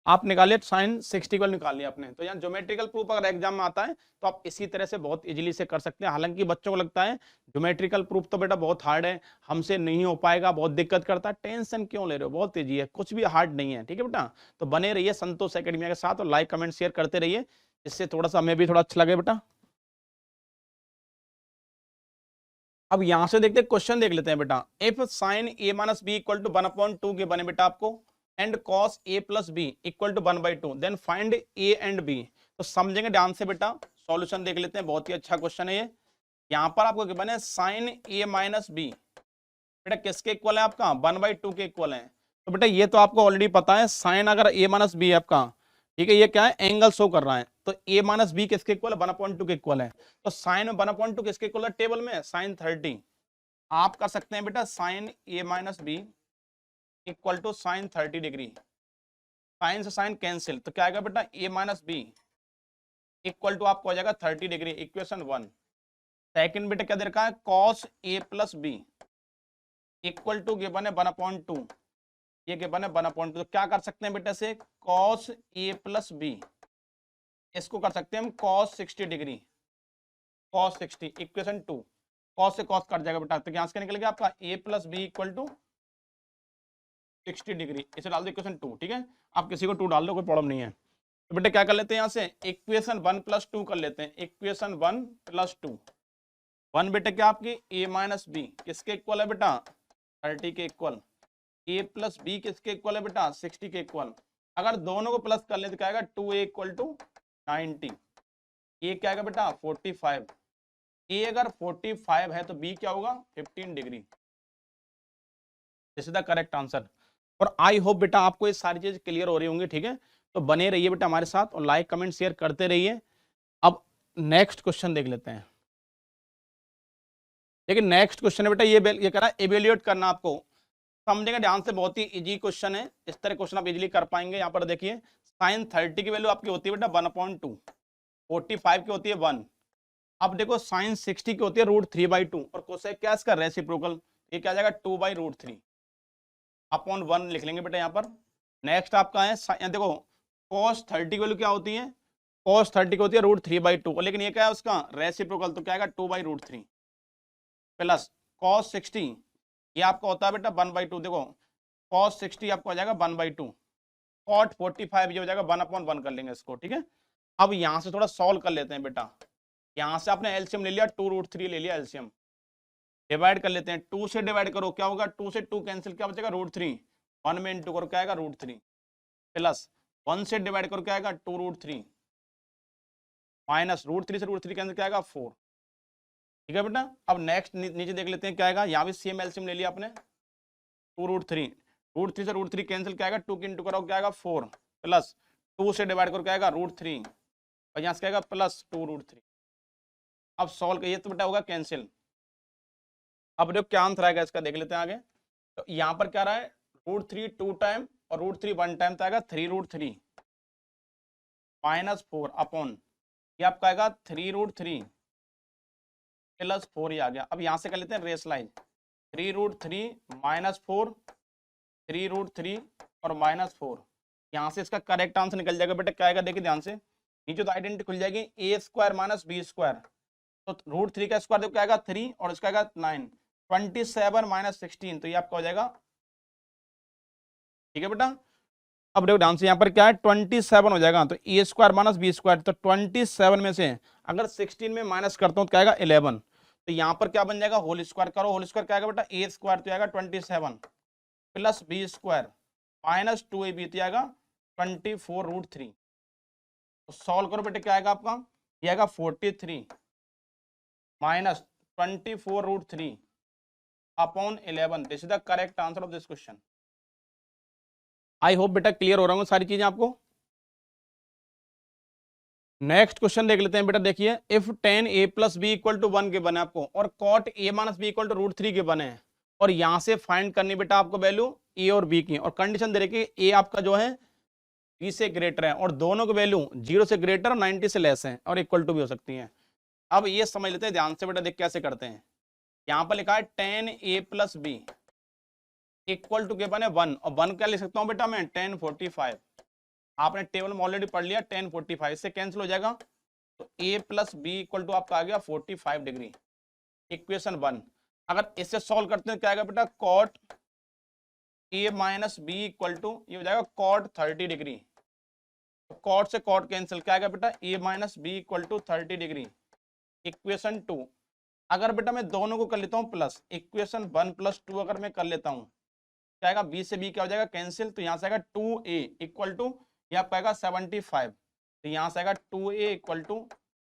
आप निकालिए sin 60 को निकाल लिया आपने। तो यहाँ ज्योमेट्रिकल प्रूफ अगर एग्जाम में आता है तो आप इसी तरह से बहुत इजीली से कर सकते हैं। हालांकि बच्चों को लगता है ज्योमेट्रिकल प्रूफ तो बेटा बहुत हार्ड है, हमसे नहीं हो पाएगा, बहुत दिक्कत करता है, टेंशन क्यों ले रहे हो, बहुत ईजी है, कुछ भी हार्ड नहीं है, ठीक है बेटा। तो बने रहिए संतोष एकेडमिया के साथ और लाइक कमेंट शेयर करते रहिए, इससे थोड़ा सा हमें भी थोड़ा अच्छा लगे बेटा। अब यहां से देखते हैं क्वेश्चन देख लेते हैं बेटा। If sin a - b equal to 1/2 के बने बेटा आपको, and cos a + b equal to 1/2, then find a and b। तो समझेंगे ध्यान से बेटा, सॉल्यूशन देख लेते हैं, बहुत ही अच्छा क्वेश्चन है ये। यहां पर आपको क्या बने sin a - b बेटा किसके इक्वल है आपका, 1/2 के इक्वल है। तो बेटा ये तो आपको ऑलरेडी पता है, साइन अगर a - b है आपका, ठीक है, ये क्या है एंगल शो कर रहा है, तो a - b किसके इक्वल है, 1/2 के इक्वल है। तो साइन 1/2 किसके इक्वल है, टेबल में sin 30। आप कर सकते हैं बेटा sin a - b equal to sin 30 degree, sine से साइन कैंसिल, तो क्या आएगा बेटा a - b इक्वल टू आपको हो जाएगा 30 डिग्री, इक्वेशन 1। सेकंड बेटा क्या दे रखा है, cos a + b equal to given है 1/2, ये गिवन है 1/2। तो क्या कर सकते हैं बेटा से, cos a + b इसको कर सकते हैं हम cos 60 degree, cos 60 equation 2। cos से cos कट जाएगा बेटा, तो यहां से निकल गया आपका a + b equal to 60 degree. इसे डाल दो इक्वेशन 2, ठीक है। आप किसी को 2 डाल दो, कोई प्रॉब्लम नहीं है। तो बेटा क्या कर लेते हैं, यहाँ से इक्वेशन 1 + 2 कर लेते हैं, इक्वेशन 1 + 2। 1 बेटा क्या आपकी a - b किसके इक्वल है बेटा, 30 के इक्वल। a + b किसके इक्वल है बेटा, 60 के इक्वल। अगर दोनों को प्लस कर ले तो क्या आएगा, 2a = 90। a क्या आएगा बेटा 45। a अगर 45 है तो b क्या होगा 15 degree. This is the correct answer. और आई होप बेटा आपको ये सारी चीज क्लियर हो रही होंगी, ठीक है। तो बने रहिए बेटा हमारे साथ और लाइक कमेंट शेयर करते रहिए। अब नेक्स्ट क्वेश्चन देख लेते हैं। लेकिन नेक्स्ट क्वेश्चन है बेटा ये कह रहा है इवेल्युएट करना, आपको समझेंगे ध्यान से, बहुत ही इजी क्वेश्चन है, इस तरह क्वेश्चन आप इजीली कर पाएंगे। यहाँ पर देखिए sin 30 की वैल्यू आपकी होती है बेटा 1/2, 45 की होती है 1। अब देखो sin 60 की होती है √3/2, और कोसेक क्या इसका रेसिप्रोकल, ये क्या आ जाएगा 2/√3 अपॉन 1 लिख लेंगे बेटा यहाँ पर। नेक्स्ट आपका है देखो cos 30 की वैल्यू क्या होती है, cos 30 की होती है √3/2, लेकिन ये क्या है उसका रेसिप्रोकल, तो क्या आएगा 2/√3 प्लस cos 60 ये आपका होता है बेटा 1/2। देखो cos 60 आपको आ जाएगा 1/2, कॉट 45 ये हो जाएगा 1/1 कर लेंगे इसको, ठीक है। अब यहां से थोड़ा सॉल्व कर लेते हैं बेटा। यहां से आपने एलसीएम ले लिया, 2√3 ले लिया एलसीएम, डिवाइड कर लेते हैं। 2 से डिवाइड करो क्या होगा, 2 से 2 कैंसिल, क्या बचेगा √3, 1 में इंटू करो क्या आएगा √3, प्लस 1 से डिवाइड करो क्या आएगा 2√3, माइनस √3 से √3 कैंसिल क्या आएगा 4, ठीक है बेटा। अब नेक्स्ट नीचे देख लेते हैं क्या आएगा, यहाँ भी सेम एलसीएम ले लिया आपने, 2√3, √3 से √3 कैंसिल क्या आएगा, 2 की इंटू करो क्या आएगा 4, प्लस 2 से डिवाइड करो क्या आएगा √3, और यहाँ से क्या आएगा प्लस 2√3। अब सॉल्व करिए तो बेटा होगा कैंसिल। अब देखो क्या आंसर आएगा इसका, देख लेते हैं आगे। तो यहाँ पर क्या रहा है, √3 2 टाइम और √3 1 टाइम, तो आएगा 3√3 माइनस 4 अपॉन, ये आपका आएगा 3√3 प्लस 4 ही आ गया। अब यहाँ से कर लेते हैं रेस लाइन, 3√3 माइनस 4, 3√3 और माइनस 4, यहाँ से इसका करेक्ट आंसर निकल जाएगा बेटा, क्या आएगा देखिए ध्यान से, नीचे तो आइडेंटिटी खुल जाएगी, a² माइनस b², तो √3 का स्क्वायर देखो क्या आएगा 3 और इसका आएगा 9, 27 माइनस 16, तो ये आपका हो जाएगा, ठीक है बेटा। अब देखो ध्यान से यहाँ पर क्या है 27 हो जाएगा, तो a² माइनस b², तो 27 में से अगर 16 में माइनस करता हूँ तो क्या आएगा 11, तो यहाँ पर क्या बन जाएगा होल स्क्वायर करो, होल स्क्वायर क्या आएगा बेटा a² तो आएगा 27 प्लस b² माइनस 2ab तो आएगा 24√3, तो सॉल्व करो बेटे क्या आएगा आपका, ये आएगा 43 minus 24√3 upon 11, this is the correct answer of this question. I hope बेटा क्लियर हो रहा हूँ सारी चीजें आपको। नेक्स्ट क्वेश्चन देख लेते हैं बेटा, देखिए if tan a plus b equal to 1 के बने आपको, और cot a minus b equal to √3 के बने, और यहां से फाइंड करनी बेटा आपको वैल्यू a और b की, और कंडीशन दे रखी है a आपका जो है b से ग्रेटर है, और दोनों की वैल्यू 0 से ग्रेटर और 90 से लेस है, और इक्वल टू भी हो सकती है। अब ये समझ लेते हैं ध्यान से बेटा, देख कैसे करते हैं। यहाँ पर लिखा है tan a plus b equal to के बने 1, और 1 क्या लिख सकता हूँ बेटा मैं 1045, आपने टेबल में ऑलरेडी पढ़ लिया 1045, इससे कैंसिल हो जाएगा, तो a plus b equal to आपका आ गया 45 डिग्री, इक्वेशन 1। अगर इससे सॉल्व करते हैं क्या आएगा बेटा, cot a minus b equal to ये हो जाएगा cot 30 डिग्री, तो cot से cot कैंसिल क्या आएगा बेटा a minus b equal to 30 degree, equation 2। अगर बेटा मैं दोनों को कर लेता हूँ प्लस, इक्वेशन 1 प्लस 2 अगर मैं कर लेता हूँ क्या आएगा, b से b क्या हो जाएगा कैंसिल, तो यहाँ से आएगा 2a इक्वल टू ये आपका आएगा 75, तो यहाँ से आएगा 2a equal to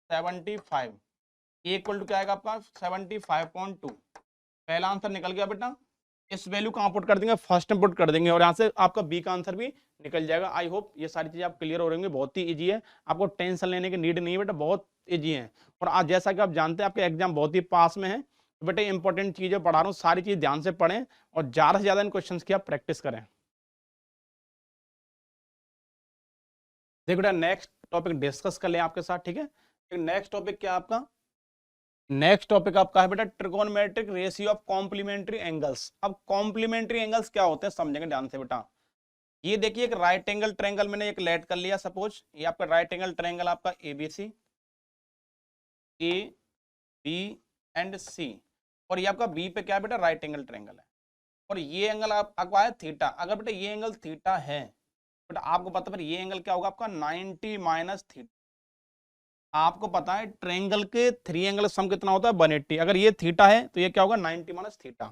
75, a equal to क्या आएगा आपका 75.2, पहला आंसर निकल गया बेटा। इस वैल्यू कहाँ पुट कर देंगे, फर्स्ट में पुट कर देंगे, और यहाँ से आपका बी का आंसर भी निकल जाएगा। आई होप ये सारी चीजें आप क्लियर हो रही होंगी, बहुत ही इजी है, आपको टेंशन लेने की नीड नहीं है बेटा, बहुत इजी है। और आज जैसा कि आप जानते हैं आपके एग्जाम बहुत ही पास में है, तो बेटे इंपॉर्टेंट चीजें पढ़ा रहा हूँ, सारी चीज ध्यान से पढ़ें और ज्यादा से ज्यादा इन क्वेश्चन की आप प्रैक्टिस करें। देखो बेटा नेक्स्ट टॉपिक डिस्कस कर लें आपके साथ, ठीक है। नेक्स्ट टॉपिक क्या आपका, नेक्स्ट टॉपिक आपका है बेटा trigonometric ratio of complementary angles. अब कॉम्प्लीमेंट्री एंगल्स क्या होते हैं समझेंगे ध्यान से बेटा। ये देखिए एक राइट एंगल ट्रायंगल मैंने एक लेट कर लिया, सपोज ये आपका राइट एंगल ट्रायंगल आपका एबीसी, ए बी एंड सी, और ये आपका बी पे क्या है बेटा राइट एंगल ट्रायंगल है, और ये एंगल आपका है थीटा। अगर बेटा ये एंगल थीटा है बेटा, आपको पता है ये एंगल क्या होगा आपका 90 माइनस थीटा। आपको पता है ट्रायंगल के 3 एंगल सम कितना होता है 180, अगर ये थीटा है तो ये क्या होगा 90 माइनस थीटा।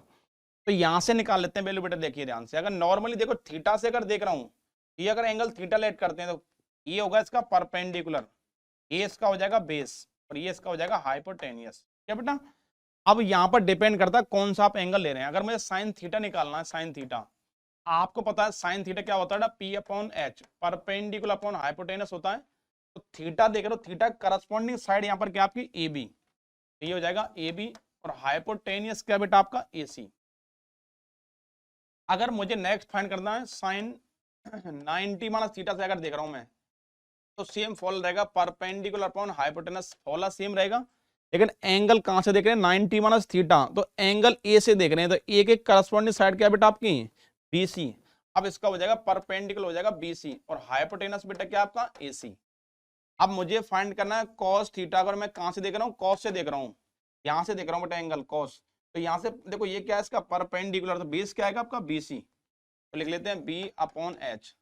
तो यहां से निकाल लेते हैं वैल्यू बेटा, देखिए ध्यान से। अगर नॉर्मली देखो थीटा से अगर देख रहा हूं, ये अगर एंगल थीटा लेट करते हैं तो ये होगा इसका परपेंडिकुलर, ये इसका हो जाएगा बेस, और ये इसका हो जाएगा हाइपोटेनियस, क्या बेटा। अब यहाँ पर डिपेंड करता है कौन सा आप एंगल ले रहे हैं। अगर मुझे साइन थीटा निकालना है, साइन थीटा आपको पता है साइन थीटा क्या होता है, P upon H, perpendicular upon hypotenuse होता है। तो थीटा देख रहे हो, थीटा करस्पॉन्डिंग साइड यहाँ पर क्या आपकी ए बी, ये हो जाएगा ए बी, और हाइपोटेनियस क्या बेटा आपका ए सी। अगर मुझे नेक्स्ट फाइंड करना है साइन 90 माइनस थीटा से अगर देख रहा हूं मैं, तो सेम फॉलो रहेगा perpendicular upon hypotenuse, follow same रहेगा, लेकिन एंगल कहां से देख रहे हैं 90 माइनस थीटा, तो एंगल ए से देख रहे हैं, तो ए के करस्पॉन्डिंग साइड क्या बेटा आपकी बीसी। अब इसका हो जाएगा परपेंडिकुलर हो जाएगा बीसी, और हाइपोटेनस बेटा क्या आपका एसी। अब मुझे फाइंड करना है कॉस थीटा। अगर मैं कहां से देख रहा हूँ, कॉस से देख रहा हूँ, यहां से देख रहा हूँ बेटा एंगल कॉस, तो यहां से देखो ये क्या है इसका परपेंडिकुलर, तो बेस क्या आएगा आपका बीसी, तो लिख लेते हैं b upon h,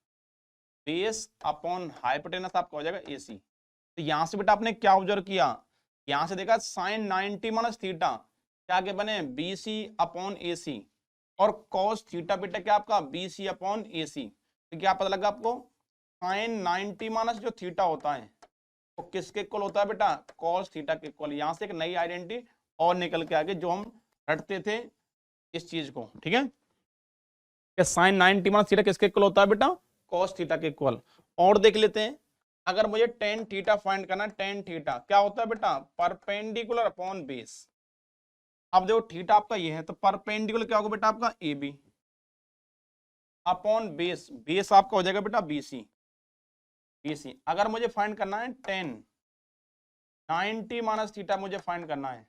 base upon hypotenuse आपका हो जाएगा AC। तो यहां से बेटा आपने क्या ऑब्जर्व किया, यहां से देखा साइन 90 माइनस थीटा क्या के बने BC अपॉन AC, और कॉस थीटा बेटा क्या आपका BC अपॉन AC। तो क्या पता लगा आपको, साइन 90 माइनस जो थीटा होता है वो तो किसके इक्वल होता है बेटा, कॉस थीटा के इक्वल। यहां से एक नई आइडेंटिटी और निकल के आगे जो हम रटते थे इस चीज को, ठीक है, कि साइन 90 माइनस थीटा किसके इक्वल होता है बेटा, कॉस थीटा के इक्वल। और देख लेते हैं, अगर मुझे टेन थीटा फाइंड करना, टेन थीटा क्या होता है बेटा, परपेंडिकुलर अपॉन बेस। अब देखो थीटा आपका ये है तो परपेंडिकुलर क्या होगा बेटा आपका AB अपॉन बेस, बेस आपका हो जाएगा बेटा BC। अगर मुझे फाइंड करना है टेन 90 माइनस थीटा मुझे फाइंड करना है,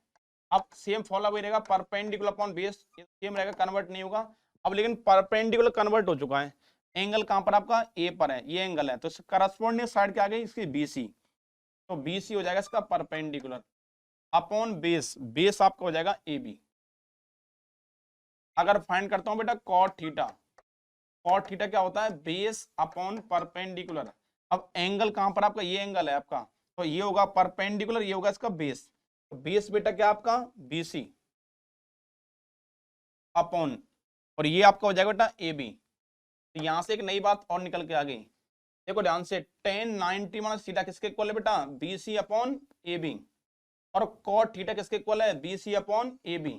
अब सेम फॉलो वही रहेगा, परपेंडिकुलर अपॉन बेस सेम रहेगा, कन्वर्ट नहीं होगा। अब लेकिन परपेंडिकुलर कन्वर्ट हो चुका है, एंगल कहां पर आपका A पर है, ये एंगल है, तो करस्पॉन्डिंग साइड क्या आ गई इसकी BC, तो BC हो जाएगा इसका परपेंडिकुलर अपॉन बेस, बेस आपका हो जाएगा AB। अगर फाइंड करता हूं बेटा कॉट थीटा, कॉट थीटा क्या होता है, बेस अपॉन परपेंडिकुलर। अब एंगल कहां पर आपका, ये एंगल है आपका, तो ये होगा परपेंडिकुलर, ये होगा इसका बेस, तो बेस बेटा क्या आपका BC अपॉन, और ये आपका हो जाएगा बेटा AB। तो यहां से एक नई बात और निकल के आ गई, देखो ध्यान से, टेन 90 माइनस थीटा किसके इक्वल है बेटा, BC अपॉन AB, और कॉट थीटा किसके इक्वल है, BC अपॉन AB।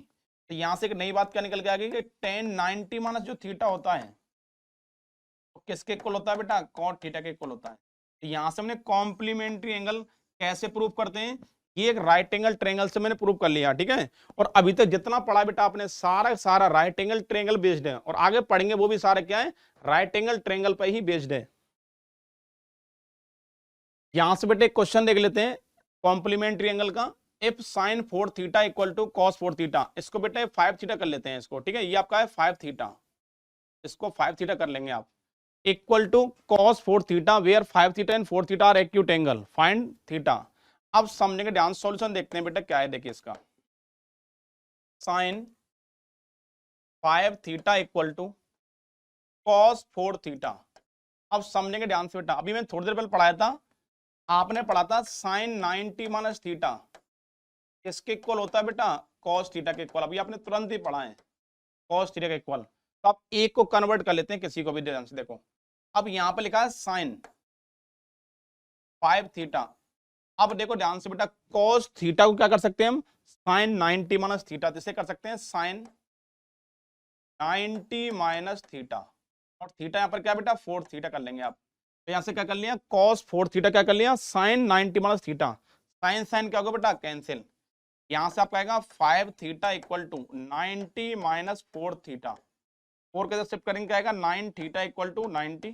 तो यहां से एक नई बात क्या निकल के आ गई कि टेन 90 माइनस जो थीटा होता है तो किसके इक्वल होता है बेटा, कॉट थीटा के इक्वल होता है। तो यहां से हमने कॉम्प्लीमेंट्री एंगल कैसे प्रूव करते हैं, ये एक राइट एंगल ट्रायंगल से मैंने प्रूव कर लिया, ठीक है। और अभी तक जितना पढ़ा बेटा आपने सारा सारा राइट एंगल ट्रायंगल बेस्ड है, और आगे पढ़ेंगे वो भी सारा क्या है, राइट एंगल ट्रायंगल पर ही बेस्ड है। यहां से बेटे एक क्वेश्चन देख लेते हैं कॉम्प्लीमेंट्री एंगल का, if sine 4 theta equal to cos 4 theta, इसको बेटे 5 थीटा कर लेते हैं इसको, ठीक है, ये आपका है 5 थीटा, इसको 5 थीटा कर लेंगे आप, equal to cos 4 theta where 5 theta and 4 theta are acute angle, find theta. अब समझेंगे ध्यान, सॉल्यूशन देखते हैं बेटा क्या है, देखिए इसका sine 5 theta equal to cos 4 theta. अब समझेंगे ध्यान से बेटा, अभी मैंने थोड़ी देर पहले पढ़ाया था, आपने पढ़ा था साइन 90 माइनस थीटा किसके इक्वल होता है बेटा, कॉस थीटा के इक्वल, अभी आपने तुरंत ही पढ़ा है कॉस थीटा के इक्वल। तो आप एक को कन्वर्ट कर लेते हैं किसी को भी, ध्यान से देखो, अब यहां पे लिखा है साइन 5 थीटा, अब देखो ध्यान से बेटा, कॉस थीटा को क्या कर सकते हैं हम, साइन 90 माइनस थीटा, जिसे कर सकते हैं साइन 90 माइनस थीटा, और थीटा यहाँ पर क्या बेटा 4 थीटा कर लेंगे आप। तो यहां से क्या कर लिया, कॉस 4 थीटा क्या कर लिया, sine 90 minus theta, sine sine क्या होगा बेटा कैंसिल, यहां से आपका आएगा 5 theta equal to 90 minus 4 theta, 4 के साथ शिफ्ट करेंगे क्या आएगा 9 थीटा इक्वल टू 90,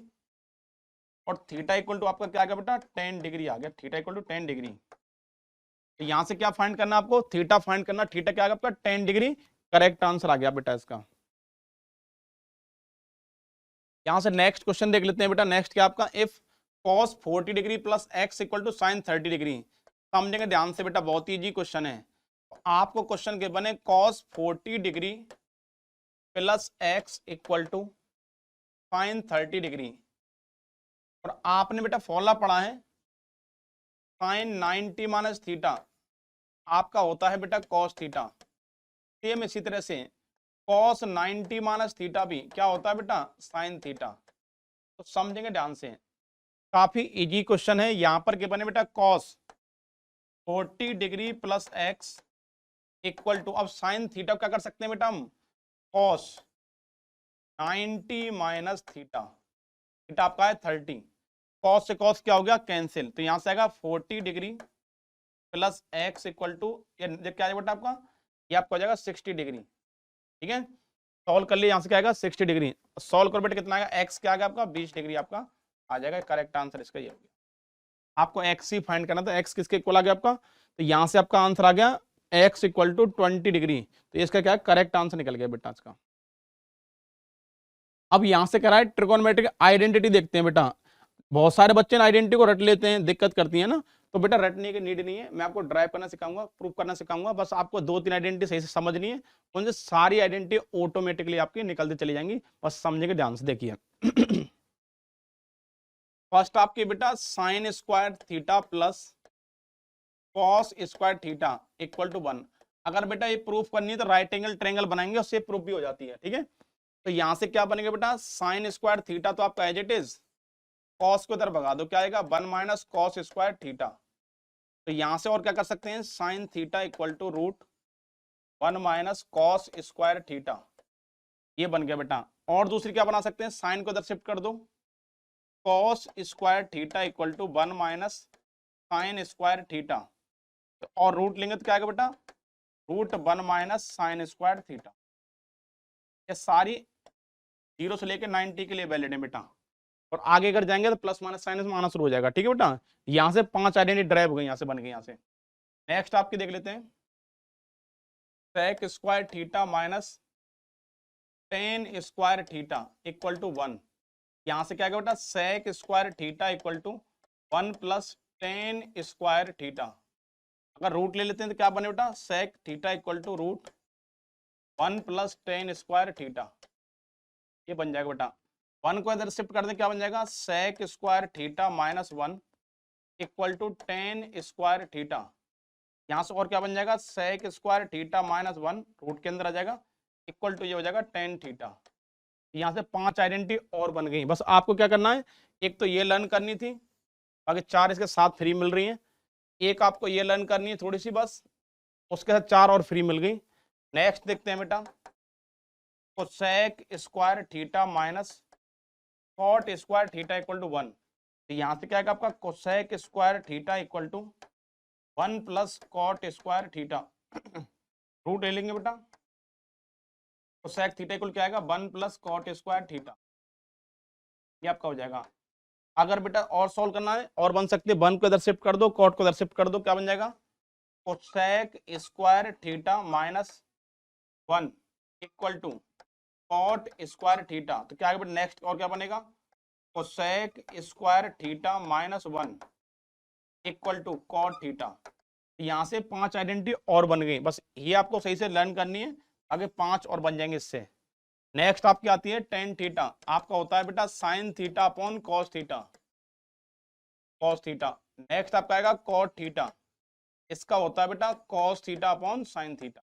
और थीटा इक्वल टू आपका क्या आ गया बेटा 10 डिग्री आ गया, थीटा इक्वल टू 10 डिग्री। तो यहां से क्या फाइंड करना आपको, थीटा फाइंड करना, थीटा क्या आ गया आपका 10 डिग्री, करेक्ट आंसर आ गया बेटा इसका। यहां से नेक्स्ट क्वेश्चन देख लेते हैं बेटा, नेक्स्ट क्या आपका, if cos 40 degree plus x equal to sine 30 degree. समझेंगे ध्यान से बेटा, बहुत ही इजी क्वेश्चन है, तो आपको क्वेश्चन के बने cos 40 degree plus x equal to sine 30 degree, और आपने बेटा फॉर्मूला पढ़ा है साइन 90 माइनस थीटा आपका होता है बेटा cos थीटा, सेम इसी तरह से cos 90 माइनस थीटा भी क्या होता है बेटा साइन थीटा। तो समझेंगे ध्यान से, काफी इजी क्वेश्चन है, यहां पर क्या बने बेटा cos 40 degree plus x equal to, अब साइन थीटा क्या कर सकते हैं बेटा हम, cos 90 माइनस थीटा, थीटा आपका है 30, cos से cos क्या हो गया कैंसिल, तो यहां से आएगा 40 degree plus x equal to, ये क्या है बेटा आपका, ये आपका हो जाएगा 60 डिग्री, ठीक है, सॉल्व कर लिया, यहां से क्या आएगा 60 डिग्री, सॉल्व कर बेटा कितना आएगा, x क्या आ गया आपका 20 डिग्री आपका आ जाएगा, करेक्ट आंसर इसका ये हो गया। आपको x ही फाइंड करना था, x किसके इक्वल आ गया आपका, तो यहां से आपका आंसर आ गया x इक्वल टू 20 डिग्री, तो इसका क्या करेक्ट आंसर निकल गया बेटा इसका। अब यहां से क्या रहा है, ट्रिगोनोमेट्रिक आइडेंटिटी देखते हैं बेटा, बहुत सारे बच्चे आइडेंटिटी को रट लेते हैं, दिक्कत करती है ना, तो बेटा रटने की नीड नहीं है, मैं आपको ड्राइव करना सिखाऊंगा, प्रूव करना सिखाऊंगा, बस आपको 2-3 आइडेंटिटी सही से समझनी है, उनसे सारी आइडेंटिटी ऑटोमेटिकली आपकी निकलती चली जाएंगी, बस समझेंगे ध्यान से देखिए फर्स्ट आपकी बेटा sine square theta plus cos square theta equal to 1। अगर बेटा ये प्रूफ करनी है तो राइट एंगल ट्रायंगल बनाएंगे, उससे प्रूफ भी हो जाती है। ठीक है, तो यहां से क्या बनेगा बेटा, साइन स्क्वायर थीटा तो आपका एज इट इज, कॉस को इधर भगा दो, क्या आएगा 1 माइनस कॉस स्क्वायर थीटा। तो यहां से और क्या कर सकते हैं, sine theta equal to root 1 minus cos square theta, ये बन गया बेटा। और दूसरी क्या बना सकते हैं, साइन को इधर शिफ्ट कर दो, cos square theta equal to 1 minus sine square theta, और रूट लेंगे तो क्या आएगा बेटा, root 1 minus sine square theta. ये सारी 0 से लेकर 90 के लिए वैलिड है बेटा, और आगे अगर जाएंगे तो प्लस माइनस साइनस में आना शुरू हो जाएगा। ठीक है बेटा, यहाँ से 5 आइडेंटिटी ड्राइव हो गई, यहाँ से बन गई। यहाँ से नेक्स्ट आपकी देख लेते हैं, sec square theta minus tan square theta equal to 1। यहाँ से क्या आएगा बेटा, sec square theta equal to 1 plus tan square theta. अगर रूट ले लेते हैं तो क्या बने बेटा, sec theta equal to root 1 plus tan square theta, ये बन जाएगा बेटा। 1 को इधर शिफ्ट कर दें, क्या बन जाएगा, sec square theta minus 1 equal to tan square theta. यहाँ से और क्या बन जाएगा, sec square theta minus 1 root के अंदर आ जाएगा इक्वल टू ये हो जाएगा टेन थीटा। यहाँ से 5 आइडेंटिटी और बन गई। बस आपको क्या करना है, एक तो ये लर्न करनी थी, बाकी 4 इसके साथ फ्री मिल रही हैं। एक आपको ये लर्न करनी है थोड़ी सी बस, उसके साथ 4 और फ्री मिल गई। नेक्स्ट देखते हैं बेटा, cosec square theta minus cot square theta equal to 1। तो यहाँ से क्या है आपका, cosec square theta equal to 1 plus cot square theta, root ले लेंगे बेटा, कोसेक थीटा इक्वल क्या आएगा, 1 प्लस कॉट स्क्वायर थीटा, ये आपका हो जाएगा। अगर बेटा और सॉल्व करना है और बन सकते हैं, 1 को इधर शिफ्ट कर दो, कॉट को इधर शिफ्ट कर दो, क्या बन जाएगा, cosec square theta minus 1 equal to cot square theta. तो क्या आएगा बेटा, नेक्स्ट और क्या बनेगा, cosec square theta minus 1 equal to cot theta. यहाँ से 5 आइडेंटिटी और बन गई, बस ये आपको सही से लर्न करनी है, आगे 5 और बन जाएंगे इससे। नेक्स्ट आपकी आती है टेन थीटा, आपका होता है बेटा sine theta upon cos theta, cos theta. Next आपका आएगा कॉट थीटा, इसका होता है बेटा cos theta upon sine theta.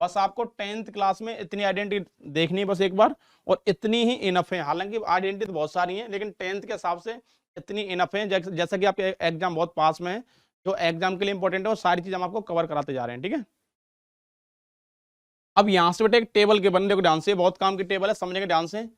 बस आपको 10th क्लास में इतनी आइडेंटिटी देखनी है बस एक बार, और इतनी ही इनफ है। हालांकि आइडेंटिटी तो बहुत सारी हैं, लेकिन 10th के हिसाब से इतनी इनफ है। जैसा कि आपके एग्जाम बहुत पास में है, जो एग्जाम के लिए इंपॉर्टेंट है वो सारी चीज हम आपको कवर कराते जा रहे हैं। ठीक है, अब यहाँ से बेटा एक टेबल के बनने को ध्यान से, बहुत काम की टेबल है, समझेंगे ध्यान से।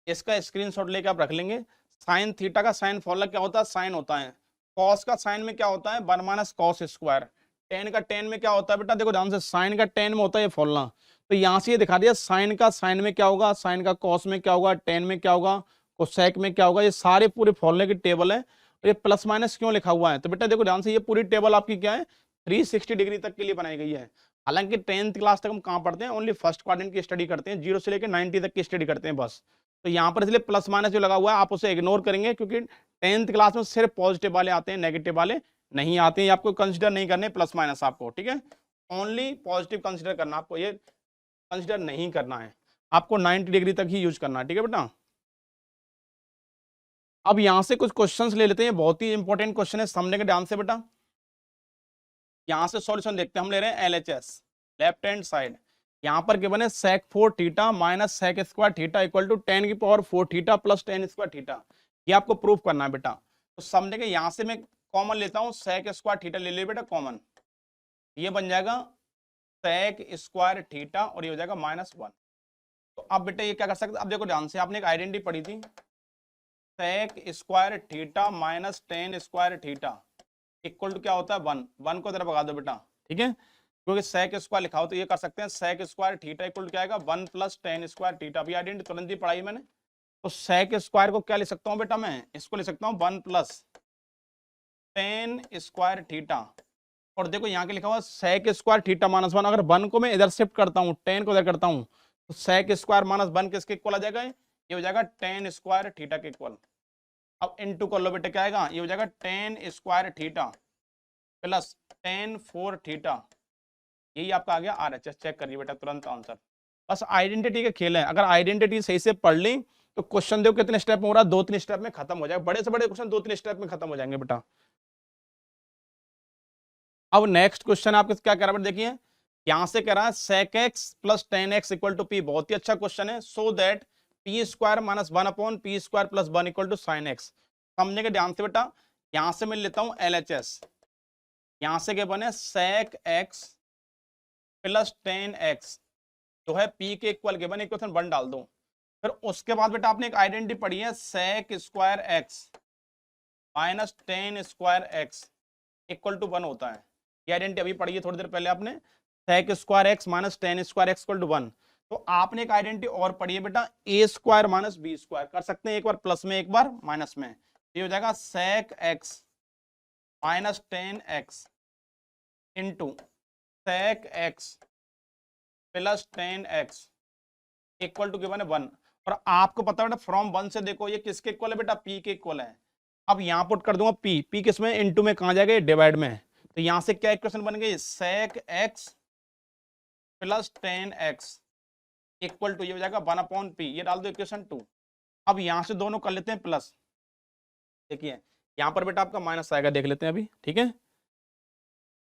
इसका स्क्रीनशॉट लेके आप रख लेंगे। साइन थीटा का साइन फॉर्मूला क्या होता है, साइन होता है। कॉस का साइन में क्या होता है, 1 माइनस कॉस स्क्वायर। टेन का टेन में क्या होता है बेटा, देखो ध्यान से, साइन का टेन में होता है ये फॉर्मूला। तो यहाँ से ये दिखा दिया, साइन का साइन में क्या होगा, साइन का कॉस में क्या होगा, टेन में क्या होगा, कोसेक में क्या होगा। ये सारे पूरे फॉर्मूले की टेबल है। ये प्लस माइनस क्यों लिखा हुआ है, तो बेटा देखो ध्यान से, ये पूरी टेबल आपकी क्या है, 360 डिग्री तक के लिए बनाई गई है। हालांकि 10th क्लास तक हम कहाँ पढ़ते हैं, ओनली फर्स्ट क्वाड्रेंट की स्टडी करते हैं, 0 से लेकर 90 तक की स्टडी करते हैं बस। तो यहाँ पर इसलिए प्लस माइनस जो लगा हुआ है आप उसे इग्नोर करेंगे, क्योंकि 10th क्लास में सिर्फ पॉजिटिव वाले आते हैं, नेगेटिव वाले नहीं आते हैं। आपको कंसिडर नहीं करने प्लस माइनस आपको, ठीक है, ओनली पॉजिटिव कंसिडर करना, आपको ये कंसिडर नहीं करना है, आपको 90 डिग्री तक ही यूज करना है। ठीक है बेटा, अब यहाँ से कुछ क्वेश्चंस ले लेते हैं, बहुत ही इंपॉर्टेंट क्वेश्चन है, समझने के ध्यान से बेटा। यहाँ से सॉल्यूशन देखते हैं, हम ले रहे हैं LHS लेफ्ट हैंड साइड। यहाँ पर गिवन है sec 4 theta minus sec square theta equal to 10 की power 4 theta plus 10 square theta. ये आपको प्रूफ करना है बेटा। तो समझने के, यहाँ से मैं कॉमन लेता हूँ, सेक स्क्वायर थीटा ले ले बेटा कॉमन, ये बन जाएगा सेक स्क्वायर थीटा और ये हो जाएगा -1। तो अब बेटा ये क्या कर सकते हैं, अब देखो ध्यान से, आपने एक आइडेंटिटी पढ़ी थी, sec square theta minus 10 square theta equal to क्या होता है 1। 1 को इधर भगा दो बेटा, ठीक है, क्योंकि सेक स्क्वायर लिखा हो तो ये कर सकते हैं, sec square theta equal to क्या आएगा 1 प्लस 10 स्क्वायर थीटा। अभी आइडेंटिटी तुरंत ही पढ़ाई मैंने। तो सेक स्क्वायर को क्या लिख सकता हूँ बेटा, मैं इसको लिख सकता हूँ 1 प्लस 10 स्क्वायर थीटा। और देखो यहाँ के लिखा हुआ सेक स्क्वायर थीटा -1। अगर 1 को मैं इधर शिफ्ट करता हूँ, 10 को इधर करता हूँ, तो सेक स्क्वायर -1 किसके इक्वल आ जाएगा, ये हो जाएगा 10 स्क्वायर थीटा के इक्वल। अब इनटू कर लो बेटा, क्या आएगा, ये हो जाएगा 10 स्क्वायर थीटा प्लस 10 4 थीटा, यही आपका आ गया RHS। चेक करिए बेटा तुरंत आंसर। बस आइडेंटिटी के खेल है, अगर आइडेंटिटी सही से पढ़ ली तो क्वेश्चन देखो कितने स्टेप में हो रहा है, 2-3 स्टेप में खत्म हो जाएगा। बड़े से बड़े क्वेश्चन 2-3 स्टेप में खत्म हो जाएंगे बेटा। अब नेक्स्ट क्वेश्चन आपके क्या कह रहा है देखिए, यहां से कह रहा है sec x plus tan x equal to p. बहुत ही अच्छा क्वेश्चन है। So that p square minus one upon P square plus one equal to sine x. समझेंगे ध्यान से बेटा। यहां से मैं लेता हूं LHS। यहां से क्या बने sec x plus tan x जो है पी के इक्वल के बने, इक्वेशन 1 डाल दो। फिर उसके बाद बेटा आपने एक आइडेंटिटी पढ़ी है sec square x minus tan square x equal to 1 होता है। ये आइडेंटिटी अभी पढ़ी है थोड़ी देर पहले आपने, sec square x minus tan square x equal to 1। तो आपने एक आइडेंटिटी और पढ़ी है बेटा a square minus B square. कर सकते हैं एक बार प्लस में एक बार माइनस में। ये हो जाएगा sec x minus tan x into sec x plus tan x equal to given है 1। और आपको पता है बेटा फ्रॉम 1 से देखो ये किसके इक्वल है बेटा, पी के इक्वल है। अब यहां पुट कर दूंगा पी, पी किस में, इनटू में कहां जाएगा, डिवाइड में। तो यहां से क्या इक्वेशन बन गई, sec x plus tan x equal to ये हो जाएगा 1 अपॉन पी। ये डाल दो इक्वेशन 2। अब यहां से दोनों कर लेते हैं प्लस। देखिए यहां पर बेटा आपका माइनस आएगा, देख लेते हैं अभी, ठीक है।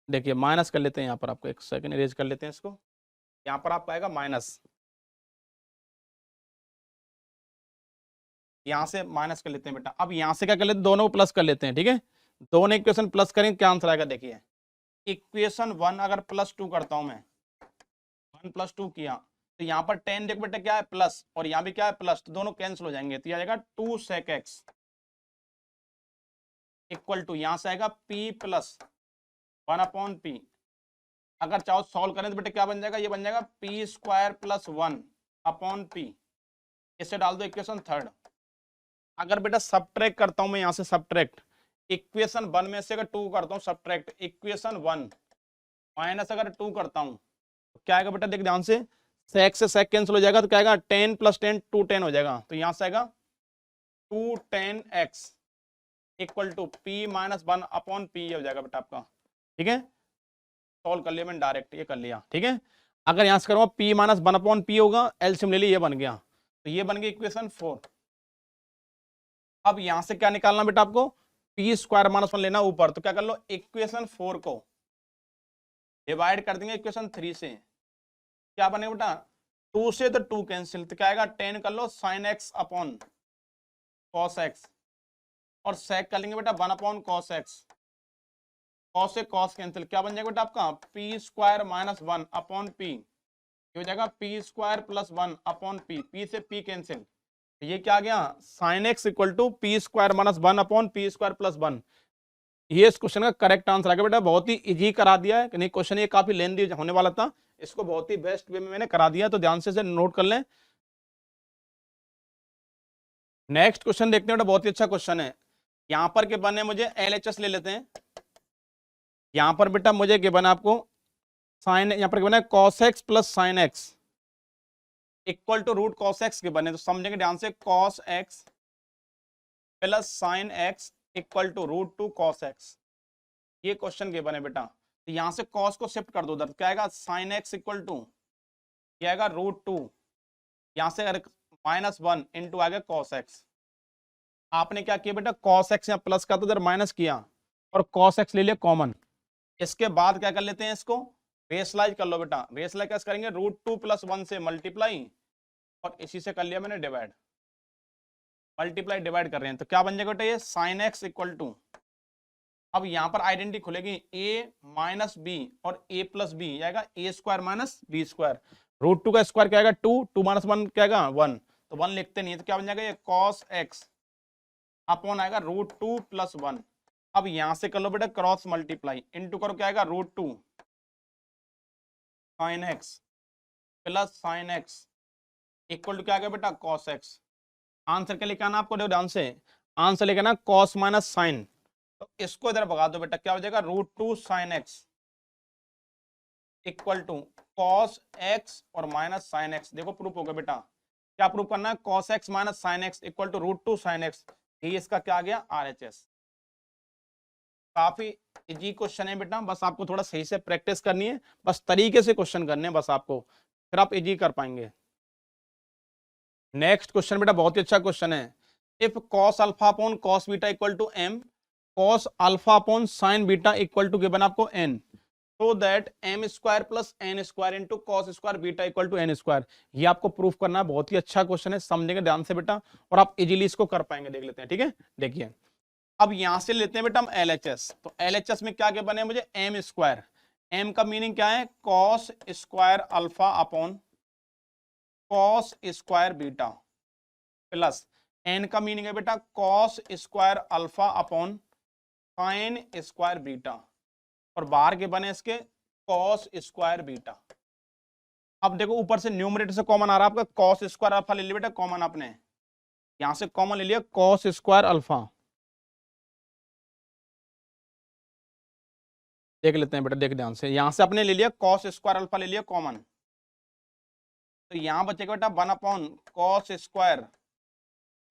देखिए माइनस कर लेते हैं यहां पर, आपको एक सेकंड इरेज कर लेते हैं इसको। यहां पर आपका आएगा माइनस, यहां से माइनस कर लेते हैं बेटा। अब यहां से क्या कर लेते हैं, दोनों को प्लस कर लेते हैं, ठीक है। दोनों इक्वेशन प्लस करेंगे क्या आंसर आएगा, देखिए इक्वेशन 1 अगर प्लस 2 करता हूं मैं, 1 प्लस 2 किया तो यहाँ पर 10 देखो बेटा क्या है प्लस, और यहाँ भी क्या है प्लस, तो दोनों कैंसिल हो जाएंगे। तो ये आ जाएगा 2 sec x इक्वल टू यहाँ से आएगा p प्लस 1 अपॉन पी। अगर चाहो सॉल्व करें तो बेटा क्या बन जाएगा, ये बन जाएगा p square plus 1 upon P. इसे डाल दो इक्वेशन 3। अगर बेटा सब्ट्रैक्ट करता हूं मैं यहाँ से, सब्ट्रैक्ट इक्वेशन 1 में से अगर 2 करता हूँ, सब्ट्रैक्ट इक्वेशन 1 माइनस अगर 2 करता हूँ तो क्या आएगा बेटा, देख ध्यान से, sec से sec कैंसिल हो जाएगा तो क्या आएगा 10 प्लस 10 210 हो जाएगा। तो यहां से आएगा 210x equal to p minus 1 upon p हो जाएगा बेटा आपका, ठीक है। सॉल्व कर लिया मैंने डायरेक्ट, ये कर लिया, ठीक है। अगर यहां से करूंगा p माइनस 1 अपॉन पी होगा, एलसीएम ले लिया, ये बन गया। तो ये बन गई इक्वेशन 4। अब यहां से क्या निकालना बेटा आपको, p स्क्वायर माइनस 1 लेना ऊपर। तो क्या कर लो, इक्वेशन 4 को डिवाइड कर देंगे इक्वेशन 3 से। क्या बनेगा बेटा, 2 से तो 2 कैंसिल, तो क्या आएगा 10 कर लो sine x upon cos x, और सेक कर लेंगे बेटा 1 अपॉन कॉस एक्स। कॉस से कॉस कैंसिल, क्या बन जाएगा बेटा आपका P square minus 1 upon P. ये हो जाएगा P square plus 1 upon P, P से पी कैंसिल। ये क्या आ गया, sine x equal to P square minus 1 upon P square plus 1। ये इस क्वेश्चन का करेक्ट आंसर आ गया बेटा। बहुत ही इजी करा दिया है, नहीं क्वेश्चन ये काफी लेंथी होने वाला था, इसको बहुत ही बेस्ट वे में मैंने करा दिया। तो ध्यान से नोट कर लें। नेक्स्ट क्वेश्चन देखते हैं बेटा, बहुत ही अच्छा क्वेश्चन है। यहां पर के बने मुझे LHS ले लेते हैं। यहां पर बेटा मुझे के बना आपको साइन, यहां पर के बना cos x plus sine x equal to root cos x के बने। तो समझेंगे ध्यान से, cos x plus sine x equal to root 2 cos x. ये क्वेश्चन के बने बेटा। तो यहां से कॉस को शिफ्ट कर दो उधर, क्या आएगा साइन एक्स इक्वल टू, ये आएगा रूट 2, यहां से माइनस 1 इंटू आ गया कॉस एक्स। आपने क्या किया बेटा, कॉस एक्स यहाँ प्लस का तो उधर माइनस किया और कॉस एक्स ले लिया कॉमन। इसके बाद क्या कर लेते हैं, इसको रेशलाइज कर लो बेटा। रेशलाइज कैसे करेंगे, रूट 2 प्लस 1 से मल्टीप्लाई, और इसी से कर लिया मैंने डिवाइड। मल्टीप्लाई डिवाइड कर रहे हैं तो क्या बन जाएगा बेटा, ये साइन एक्स इक्वल टू, अब यहां पर आइडेंटिटी खुलेगी a माइनस बी और a प्लस बी आएगा ए square minus B square. Root 2 का स्क्वायर क्या आएगा 2, 2 माइनस 1 क्या आएगा 1, तो 1 लिखते नहीं है तो क्या बन जाएगा, ये कॉस एक्स अपॉन आएगा रूट 2 प्लस 1। अब यहां से कर लो बेटा क्रॉस मल्टीप्लाई, इनटू करो क्या आएगा root 2 sine x plus sine x equal to क्या आ गया बेटा कॉस एक्स। आंसर क्या लिखा ना आपको, देखो ध्यान से, आंसर लिखा ना कॉस माइनस साइन। तो इसको इधर भगा दो बेटा, क्या हो जाएगा root 2 sine x equal to cos x और माइनस साइन एक्स। देखो प्रूफ हो गया बेटा। क्या प्रूफ करना है, cos x minus sine x equal to root 2 sine x. ये इसका क्या आ गया RHS। काफी इजी क्वेश्चन है बेटा, बस आपको थोड़ा सही से प्रैक्टिस करनी है, बस तरीके से क्वेश्चन करने हैं बस आपको, फिर आप इजी कर पाएंगे। नेक्स्ट क्वेश्चन बेटा बहुत ही अच्छा क्वेश्चन है। If cos alpha upon cos beta equal to M, cos alpha upon sine beta equal to given आपको N, so that M square plus N square into cos square beta equal to N square. ये आपको proof करना है। बहुत ही अच्छा question है, समझेंगे ध्यान से बेटा और आप इजीली इसको कर पाएंगे। देख लेते हैं, ठीक है। देखिए अब यहां से लेते हैं बेटा हम LHS। तो LHS में क्या क्या बने मुझे, एम स्क्वायर। एम का मीनिंग क्या है, cos square alpha upon cos square beta, plus n का मीनिंग है बेटा cos square alpha upon sine square beta, और बाहर के बने इसके कॉस स्क्वायर बीटा। अब देखो ऊपर से न्यूमरेटर से कॉमन आ रहा है आपका, कॉस स्क्वायर अल्फा ले लिया बेटा कॉमन, आपने यहां से कॉमन ले लिया कॉस स्क्वायर अल्फा। देख लेते हैं बेटा, देख ध्यान से, यहां से अपने ले लिया कॉस स्क्वायर अल्फा ले लिया कॉमन, तो यहां बचेगा बेटा 1 upon cos square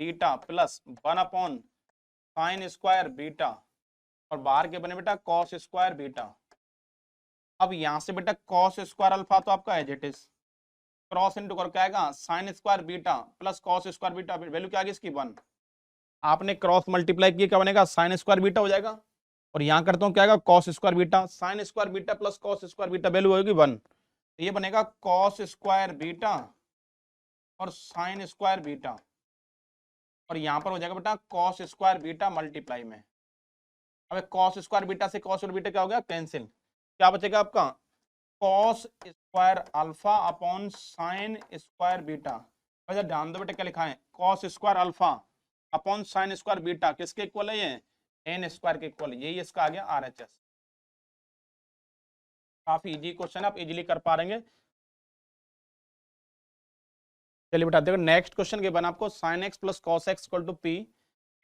beta plus 1 upon sine square beta, और बाहर के बने बेटा कॉस स्क्वायर बीटा। अब यहां से बेटा कॉस स्क्वायर अल्फा तो आपका as it is, cross into कर क्या आएगा sine square beta plus cos square beta, value क्या आ गई इसकी 1। आपने क्रॉस मल्टीप्लाई किया क्या बनेगा, साइन स्क्वायर बीटा हो जाएगा, और यहां करता हूं क्या आएगा cos square beta, sign square beta plus cos square beta value होगी 1। ये बनेगा कॉस स्क्वायर बीटा और साइन स्क्वायर बीटा, और यहां पर हो जाएगा बेटा कॉस स्क्वायर बीटा मल्टीप्लाई में। अब कॉस स्क्वायर बीटा से कॉस स्क्वायर बीटा क्या हो गया, कैंसिल। क्या बचेगा आपका cos square alpha upon sine square beta. अच्छा ध्यान दो बेटा क्या लिखा है, cos square alpha upon sine square beta किसके इक्वल है, ये एन स्क्वायर के इक्वल, यही इसका आ गया RHS। काफी इजी क्वेश्चन है, आप इजीली कर पा रहेंगे। चलिए बेटा देखो नेक्स्ट क्वेश्चन के बना आपको sine x plus cos x equal to p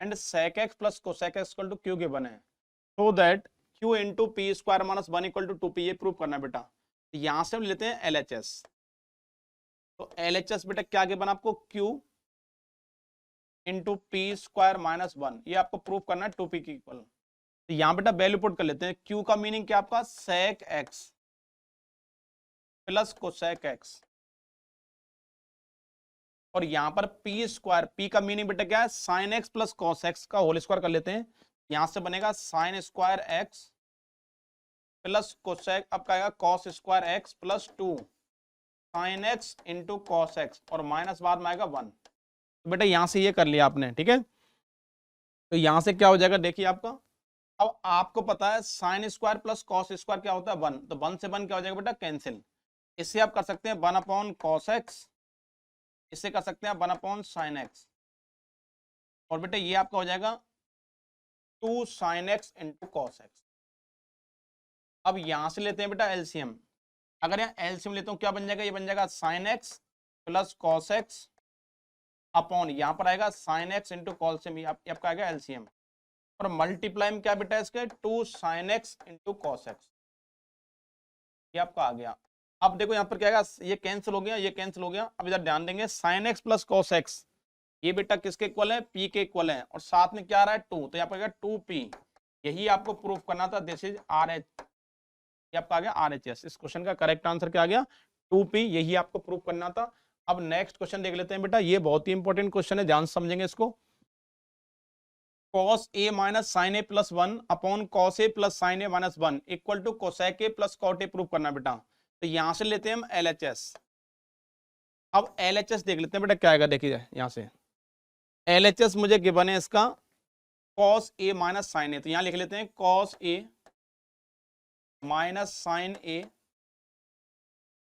and sec x plus cosec x equal to q के बने, so that q into p square minus 1 equal to 2p, ये प्रूव करना है बेटा। यहां से हम लेते हैं LHS। तो LHS बेटा क्या बना आपको Q into p square minus 1, ये आपको प्रूव करना है 2p की इक्वल। तो यहां बेटा वैल्यू पुट कर लेते हैं, Q का मीनिंग क्या आपका sec x plus cosec x, और यहां पर पी स्क्वायर, पी का मीनिंग बेटा क्या है sine x plus cos x का होल स्क्वायर कर लेते हैं। यहां से बनेगा sine square x plus cosec, अब क्या आएगा cos square x plus 2 sine x into cos x, और माइनस बाद में आएगा 1। तो बेटा यहां से ये कर लिया आपने, ठीक है। तो यहां से क्या हो जाएगा देखिए आपका, अब आपको पता है sine square plus cos square क्या होता है 1, तो 1 से 1 क्या हो जाएगा बेटा कैंसिल। इससे आप कर सकते हैं 1 अपॉन कॉस एक्स, इससे कर सकते हैं 1 अपॉन साइन एक्स, और बेटा ये आपका हो जाएगा 2 sine x into cos x. अब यहां से लेते हैं बेटा एलसीएम। अगर यहाँ एलसीएम लेता हूँ क्या बन जाएगा, ये बन जाएगा sign x plus cos x upon, यहाँ पर आएगा साइन एक्स इंटू कॉल्सियम, आपका आएगा एलसीएम, और मल्टीप्लाई में क्या बेटा इसके 2 sine x into cos x, ये आपका आ गया। अब देखो यहाँ पर क्या आएगा, ये कैंसिल हो गया, ये कैंसिल हो गया। अब इधर ध्यान देंगे sign x plus cos x, ये बेटा किसके इक्वल है, पी के इक्वल है, और साथ में क्या आ रहा है 2, तो यहाँ पर 2p, यही आपको प्रूफ करना था, दिस इज RH, ये आपका आ गया RHS। इस क्वेश्चन का करेक्ट आंसर क्या आ गया 2p, यही आपको प्रूफ करना था। अब नेक्स्ट क्वेश्चन देख लेते हैं बेटा, ये बहुत ही इंपॉर्टेंट क्वेश्चन है, ध्यान से समझेंगे इसको। cos a minus sine a plus 1 upon cos a plus sine a minus 1 equal to cosec a plus cot a proof करना बेटा। तो यहां से लेते हैं हम LHS। अब LHS देख लेते हैं बेटा क्या आएगा, देखिए यहां से LHS मुझे गिवन है इसका cos a minus sine a, तो यहां लिख लेते हैं cos a minus sine a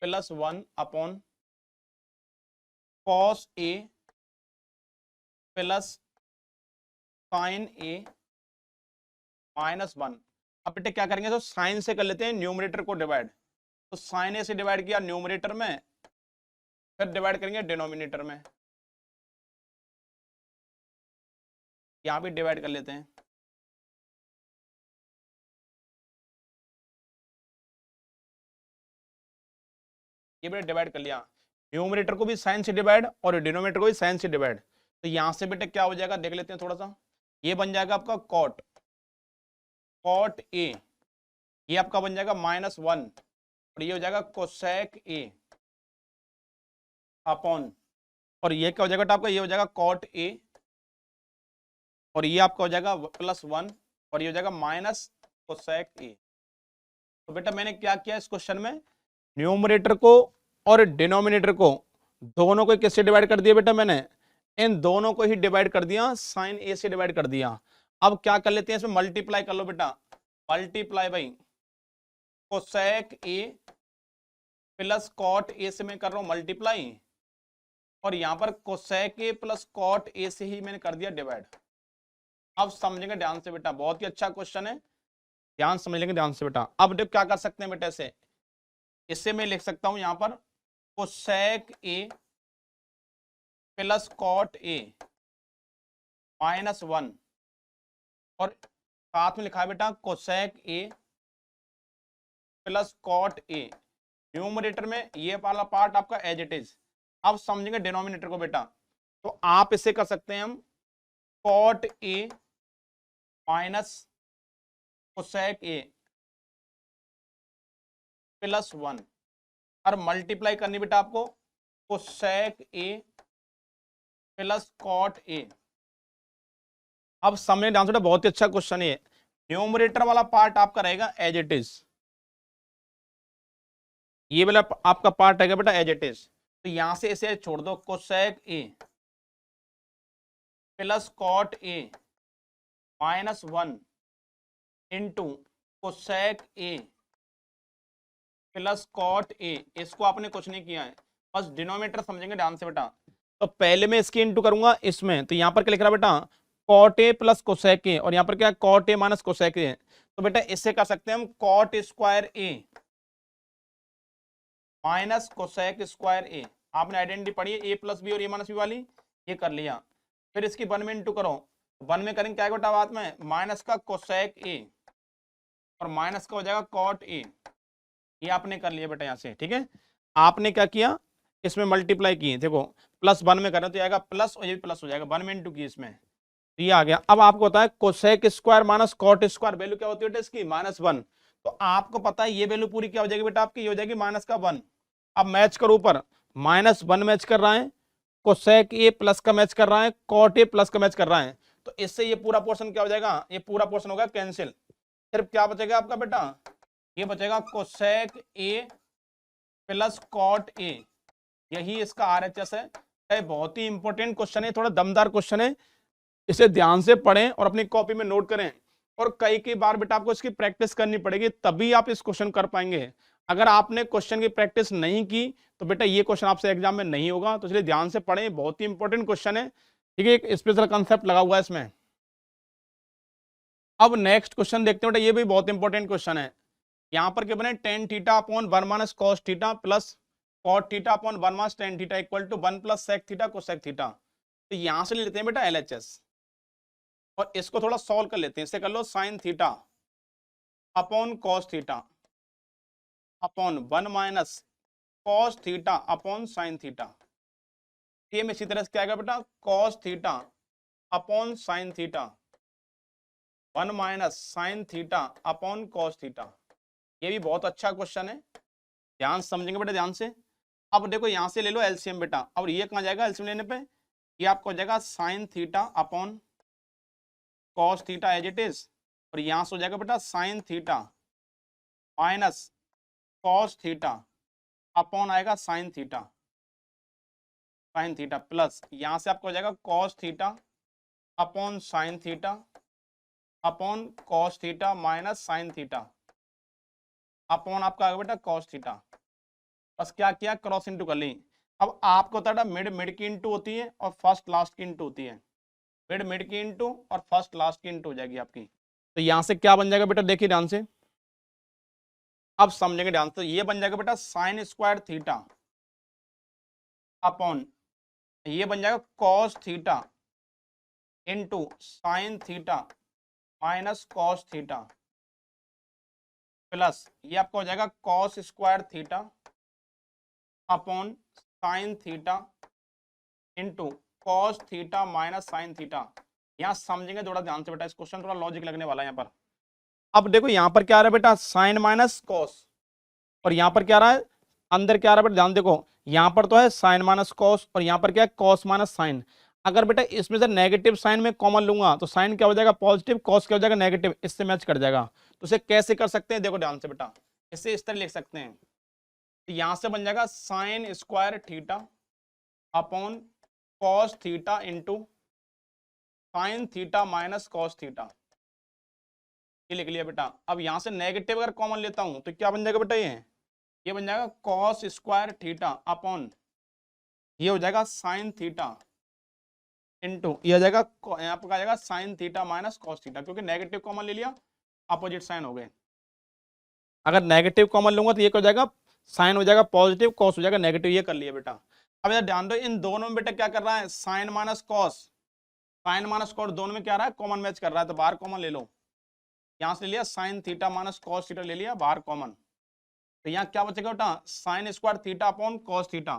plus 1 upon cos a plus sine a minus 1। अब बेटे क्या करेंगे, तो साइन से कर लेते हैं न्यूमरेटर को डिवाइड, तो साइन ए से डिवाइड किया न्यूमरेटर में, फिर डिवाइड करेंगे डिनोमिनेटर में, यहां भी डिवाइड कर लेते हैं। ये बेटे डिवाइड कर लिया, न्यूमरेटर को भी साइन से डिवाइड और डिनोमिनेटर को भी साइन से डिवाइड, तो यहां से बेटे क्या हो जाएगा देख लेते हैं थोड़ा सा। ये बन जाएगा आपका कॉट, कॉट ए, ये आपका बन जाएगा -1, और ये हो जाएगा कोसेक ए अपॉन और ये क्या हो जाएगा बेटा आपका, ये हो जाएगा कॉट ए, और ये आपका हो जाएगा +1, और ये हो जाएगा माइनस कोसेक ए। तो बेटा मैंने क्या किया इस क्वेश्चन में, न्यूमरेटर को और डिनोमिनेटर को दोनों को किससे डिवाइड कर दिया बेटा, मैंने इन दोनों को ही डिवाइड कर दिया, साइन ए से डिवाइड कर दिया। अब क्या कर लेते हैं, इसमें मल्टीप्लाई कर लो बेटा, multiply by cosec a plus cot a से मैं कर रहा हूं मल्टीप्लाई, और यहां पर cosec a plus cot a से ही मैंने कर दिया डिवाइड। अब समझेंगे ध्यान से बेटा, बहुत ही अच्छा क्वेश्चन है, ध्यान समझ लेंगे ध्यान से बेटा। अब देखो क्या कर सकते हैं बेटा, इससे मैं लिख सकता हूं यहां पर cosec a plus cot a -1, और साथ में लिखा है बेटा cosec a plus cot a. Numerator में ये वाला पार्ट आपका एज इट इज। अब समझेंगे डिनोमिनेटर को बेटा, तो आप इसे कर सकते हैं हम cot a minus cosec a +1, और मल्टीप्लाई करनी बेटा आपको cosec a plus cot a. अब समझ ध्यान से, बहुत ही अच्छा क्वेश्चन है। न्यूमरेटर वाला पार्ट आपका रहेगा एज इट इज, ये वाला आपका पार्ट रहेगा बेटा एज इट इज। तो यहां से इसे छोड़ दो, cosec a plus cot a -1 into cosec a plus cot a. इसको आपने कुछ नहीं किया है, बस डिनोमिनेटर समझेंगे ध्यान से बेटा। तो पहले मैं इसकी इंटू करूंगा इसमें, तो यहां पर क्या लिख रहा बेटा, cot a plus cosec a, और यहां पर क्या cot a minus cosec a. तो बेटा इससे कर सकते हैं हम cot square a minus cosec square a. आपने आइडेंटिटी पढ़ी है, ए प्लस बी और ए माइनस बी वाली, ये कर लिया। फिर इसकी 1 में इंटू करो, 1 में करेंगे क्या बेटा बात में, माइनस का कोसेक ए और माइनस का हो जाएगा कॉट ए। ये आपने कर लिया बेटा यहाँ से, ठीक है। आपने क्या किया, इसमें मल्टीप्लाई किए, देखो +1 में करें तो आएगा प्लस, और ये भी प्लस हो जाएगा, 1 में इंटू की इसमें, तो ये आ गया। अब आपको होता है cosec square minus cot square, value क्या होती है बेटा इसकी -1। तो आपको पता है ये वैल्यू पूरी क्या हो जाएगी बेटा आपकी, ये हो जाएगी -1। अब मैच करो ऊपर, -1 मैच कर रहा है, कोसेक ए प्लस का मैच कर रहा है, कॉट ए प्लस का मैच कर रहा है। तो इससे ये पूरा पोर्शन क्या हो जाएगा, ये पूरा पोर्शन होगा कैंसिल। सिर्फ क्या बचेगा आपका बेटा, ये बचेगा cosec a plus cot a, यही इसका RHS है। बहुत ही इंपॉर्टेंट क्वेश्चन है, थोड़ा दमदार क्वेश्चन है, इसे ध्यान से पढ़ें और अपनी कॉपी में नोट करें। और कई बार बेटा आपको इसकी प्रैक्टिस करनी पड़ेगी, तभी आप इस क्वेश्चन कर पाएंगे। अगर आपने क्वेश्चन की प्रैक्टिस नहीं की तो बेटा ये क्वेश्चन आपसे एग्जाम में नहीं होगा। तो इसलिए ध्यान से पढ़ें, बहुत ही इंपॉर्टेंट क्वेश्चन है, ठीक है, एक स्पेशल कंसेप्ट लगा हुआ है इसमें। अब नेक्स्ट क्वेश्चन देखते हैं बेटा, ये भी बहुत इंपॉर्टेंट क्वेश्चन है। यहां पर क्या बने, tan theta upon 1 minus cos theta plus cot theta upon 1 minus tan theta equal to 1 plus sec theta cosec theta. तो यहां से ले लेते हैं बेटा LHS, और इसको थोड़ा सॉल्व कर लेते हैं। इससे कर लो sine theta upon cos theta upon 1 minus cos theta upon sine theta. ये में इसी तरह से क्या आएगा बेटा, cos theta upon sine theta 1 minus sine theta upon cos theta. ये भी बहुत अच्छा क्वेश्चन है, ध्यान समझेंगे बेटा ध्यान से। अब देखो यहां से ले लो एलसीएम बेटा, और ये कहां जाएगा एलसीएम लेने पे, ये आपको हो जाएगा sine theta upon cos theta as it is, और यहां से हो जाएगा बेटा sine theta minus cos theta upon आएगा साइन थीटा प्लस यहां से आपको हो जाएगा cos theta upon sine theta upon cos theta minus sine theta upon आपका आ गया बेटा कॉस थीटा। बस क्या किया, क्रॉस इंटू कर ली। अब आपको पता है मिड की इंटू होती है और फर्स्ट लास्ट की इंटू होती है, मिड की इंटू और फर्स्ट लास्ट की इंटू हो जाएगी आपकी। तो यहां से क्या बन जाएगा बेटा, देखिए ध्यान से, अब समझेंगे ध्यान से। ये बन जाएगा बेटा साइन स्क्वायर थीटा अपॉन, ये बन जाएगा cos theta into sine theta minus cos theta plus ये आपका हो जाएगा cos square theta upon sine theta into cos theta minus sine theta. यहां समझेंगे थोड़ा ध्यान से बेटा, इस क्वेश्चन थोड़ा लॉजिक लगने वाला है यहाँ पर। अब देखो यहां पर क्या आ रहा है बेटा, साइन माइनस कॉस, और यहां पर क्या आ रहा है अंदर क्या आ रहा है बेटा, ध्यान देखो, यहाँ पर तो है साइन माइनस कॉस और यहाँ पर क्या है कॉस माइनस साइन। अगर बेटा इसमें से नेगेटिव साइन में कॉमन लूंगा तो साइन क्या हो जाएगा पॉजिटिव, कॉस क्या हो जाएगा नेगेटिव, इससे मैच कर जाएगा। तो इसे कैसे कर सकते हैं, देखो ध्यान से बेटा, इसे इस तरह लिख सकते हैं, तो यहां से बन जाएगा sign square theta upon cos theta into sine theta minus cos theta, ये लिख लिया बेटा। अब यहां से नेगेटिव अगर कॉमन लेता हूं तो क्या बन जाएगा बेटा, ये बन जाएगा कॉस स्क्वायर थीटा अपॉन ये हो जाएगा साइन थीटा इंटू ये हो जाएगा यहाँ पर आ जाएगा sine theta minus cos theta, क्योंकि नेगेटिव कॉमन ले लिया अपोजिट साइन हो गए। अगर नेगेटिव कॉमन लूंगा तो ये क्या हो जाएगा, साइन हो जाएगा पॉजिटिव, कॉस हो जाएगा नेगेटिव, ये कर लिया बेटा। अब यार ध्यान दो, इन दोनों में बेटा क्या कर रहा है, sine minus cos, sine minus cos दोनों में क्या रहा है, कॉमन मैच कर रहा है, तो बाहर कॉमन ले लो। यहां से ले लिया sign theta minus cos theta ले लिया बाहर कॉमन, तो यहाँ क्या बचेगा बेटा, sine square theta upon cos theta,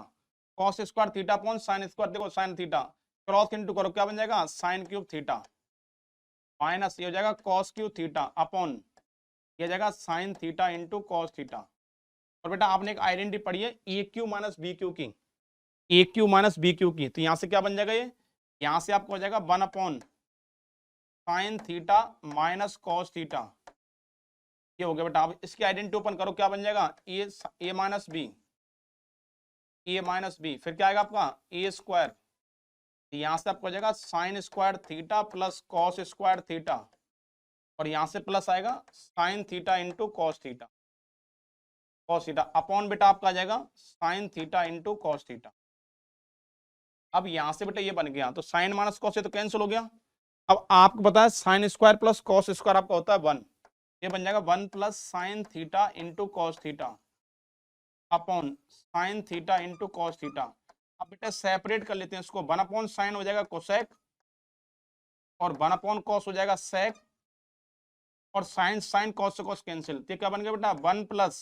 cos square theta upon sine square, देखो साइन थीटा क्रॉस इंटू करो क्या बन जाएगा, साइन क्यूब थीटा माइनस ये हो जाएगा कॉस क्यूब थीटा अपॉन ये हो जाएगा sine theta into cos theta. और बेटा आपने एक आइडेंटिटी पढ़ी है ए क्यू माइनस बी क्यू की, ए क्यू माइनस बी क्यू की, तो यहाँ से क्या बन जाएगा, ये यहाँ से आपको हो जाएगा 1 upon sine theta minus cos theta, ये हो गया बेटा। आप इसकी आइडेंटिटी ओपन करो क्या बन जाएगा, ए माइनस बी, ए माइनस बी, फिर क्या आएगा आपका ए स्क्वायर, यहां से आपको हो जाएगा sign square theta plus cos square theta, और यहां से प्लस आएगा sine theta into cos theta, cos theta upon बेटा आपका आ जाएगा sine theta into cos theta. अब यहां से बेटा ये बन गया, तो साइन माइनस कॉस से तो कैंसिल हो गया। अब आपको पता है sine square plus cos square आपका होता है 1, ये बन जाएगा 1 plus sine theta into cos theta upon sine theta into cos theta. अब बेटा सेपरेट कर लेते हैं इसको, 1 अपॉन साइन हो जाएगा कोसेक और 1 अपॉन कॉस हो जाएगा सेक, और साइन साइन कॉस से कॉस कैंसिल, तो क्या बन गया बेटा 1 plus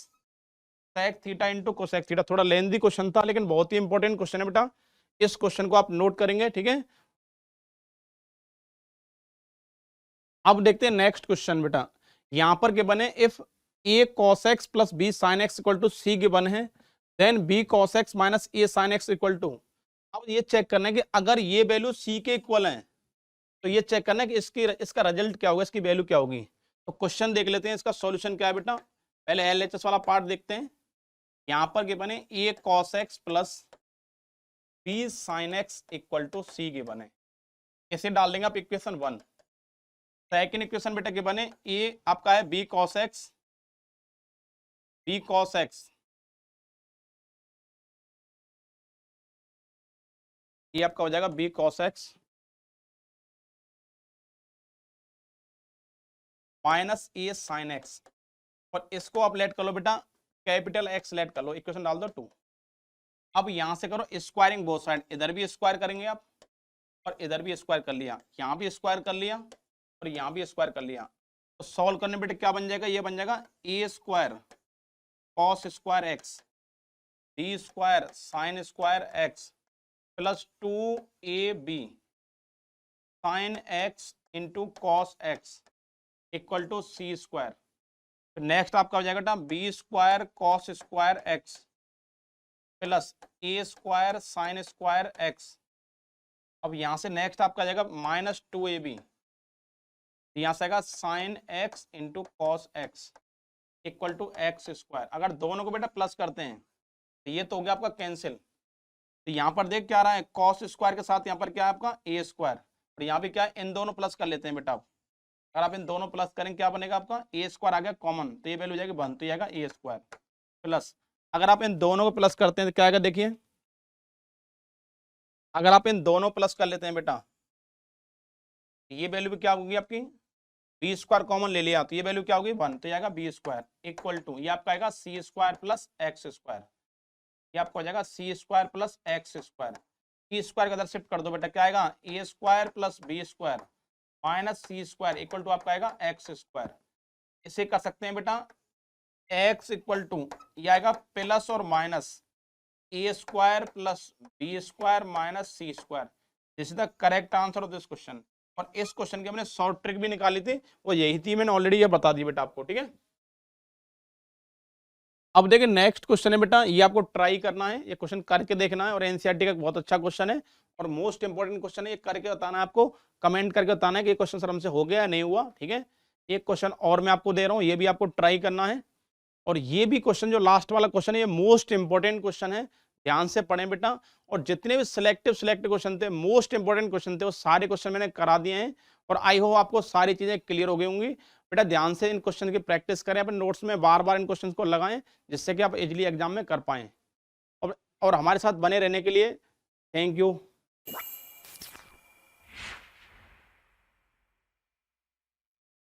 sec theta into cosec theta. थोड़ा लेंथी क्वेश्चन था लेकिन बहुत ही इंपॉर्टेंट क्वेश्चन है बेटा, इस क्वेश्चन को आप नोट करेंगे, ठीक है। अब देखते हैं नेक्स्ट क्वेश्चन बेटा, यहां पर के बने if A cos x plus B sine x equal to C given है, then B cos x minus A sine x equal to. अब ये चेक करना है कि अगर ये वैल्यू सी के इक्वल है तो ये चेक करना है कि इसका रिजल्ट क्या होगा, इसकी वैल्यू क्या होगी। तो क्वेश्चन देख लेते हैं, इसका सॉल्यूशन क्या है बेटा। पहले एलएचएस वाला पार्ट देखते हैं। यहां पर गिवन है a cos x plus B sine x equal to C given है, इसे डाल देंगे आप इक्वेशन 1। सेकेंड इक्वेशन बेटा गिवन है ए आपका है b cos x, b cos x, ये आपका हो जाएगा बी कॉस एक्स माइनस ए साइन एक्स, और इसको आप लेट कर लो बेटा कैपिटल एक्स लेट कर लो, इक्वेशन डाल दो 2। अब यहां से करो स्क्वायरिंग बोथ साइड, इधर भी स्क्वायर करेंगे आप और इधर भी स्क्वायर कर लिया, यहां भी स्क्वायर कर लिया और यहां भी स्क्वायर कर लिया। तो सॉल्व करने बेटा क्या बन जाएगा, ये बन जाएगा ए square cos square x b square sine square x plus 2ab sine x into cos x equal to c square. Next आपका हो जाएगा बेटा b square cos square x plus a square sine square x. अब यहां से next आपका आ जाएगा minus 2ab, यहां से आएगा sine x into cos x equal to x square. अगर दोनों को बेटा प्लस करते हैं तो ये तो हो गया आपका कैंसिल, तो यहाँ पर देख क्या आ रहा है कॉस स्क्वायर के साथ यहाँ पर क्या है आपका ए स्क्वायर, और यहाँ पे क्या है इन दोनों प्लस कर लेते हैं बेटा। अगर आप इन दोनों प्लस करेंगे क्या बनेगा आपका ए स्क्वायर आ गया कॉमन, तो ये वैल्यू हो जाएगी 1, तो ये आएगा ए स्क्वायर प्लस, अगर आप इन दोनों को प्लस करते हैं तो क्या आएगा देखिए, अगर आप इन दोनों प्लस कर लेते हैं बेटा ये वैल्यू भी क्या होगी आपकी बी स्क्वायर कॉमन ले लिया तो ये वैल्यू क्या होगी 1, तो ये आएगा बी स्क्वायर इक्वल टू ये आपका आएगा c square plus x square, ये आपको हो जाएगा c square plus x square. C square का इधर शिफ्ट कर दो बेटा क्या आएगा ए square plus B square minus c square equal to आपका आएगा एक्स स्क्वायर। इसे कर सकते हैं बेटा एक्स इक्वल टू ये आएगा प्लस और minus a square plus B square minus c square. This is the correct answer of this question. और इस क्वेश्चन की हमने शॉर्ट ट्रिक भी निकाली थी, वो यही थी, मैंने ऑलरेडी ये बता दी बेटा आपको, ठीक है। अब देखिए नेक्स्ट क्वेश्चन है बेटा, ये आपको ट्राई करना है, ये क्वेश्चन करके देखना है और एनसीईआरटी का बहुत अच्छा क्वेश्चन है और मोस्ट इंपोर्टेंट क्वेश्चन है। ये करके बताना है आपको, कमेंट करके बताना है कि ये क्वेश्चन सर हमसे हो गया या नहीं हुआ, ठीक है। एक क्वेश्चन और मैं आपको दे रहा हूँ, ये भी आपको ट्राई करना है और ये भी क्वेश्चन जो लास्ट वाला क्वेश्चन है ये मोस्ट इंपोर्टेंट क्वेश्चन है, ध्यान से पढ़ें बेटा। और जितने भी सिलेक्टिव क्वेश्चन थे, मोस्ट इंपोर्टेंट क्वेश्चन थे, वो सारे क्वेश्चन मैंने करा दिए हैं और आई होप आपको सारी चीजें क्लियर हो गई होंगी। बेटा ध्यान से इन क्वेश्चन की प्रैक्टिस करें, अपने नोट्स में बार बार इन क्वेश्चन को लगाएं जिससे कि आप इजिली एग्जाम में कर पाएं। और हमारे साथ बने रहने के लिए थैंक यू।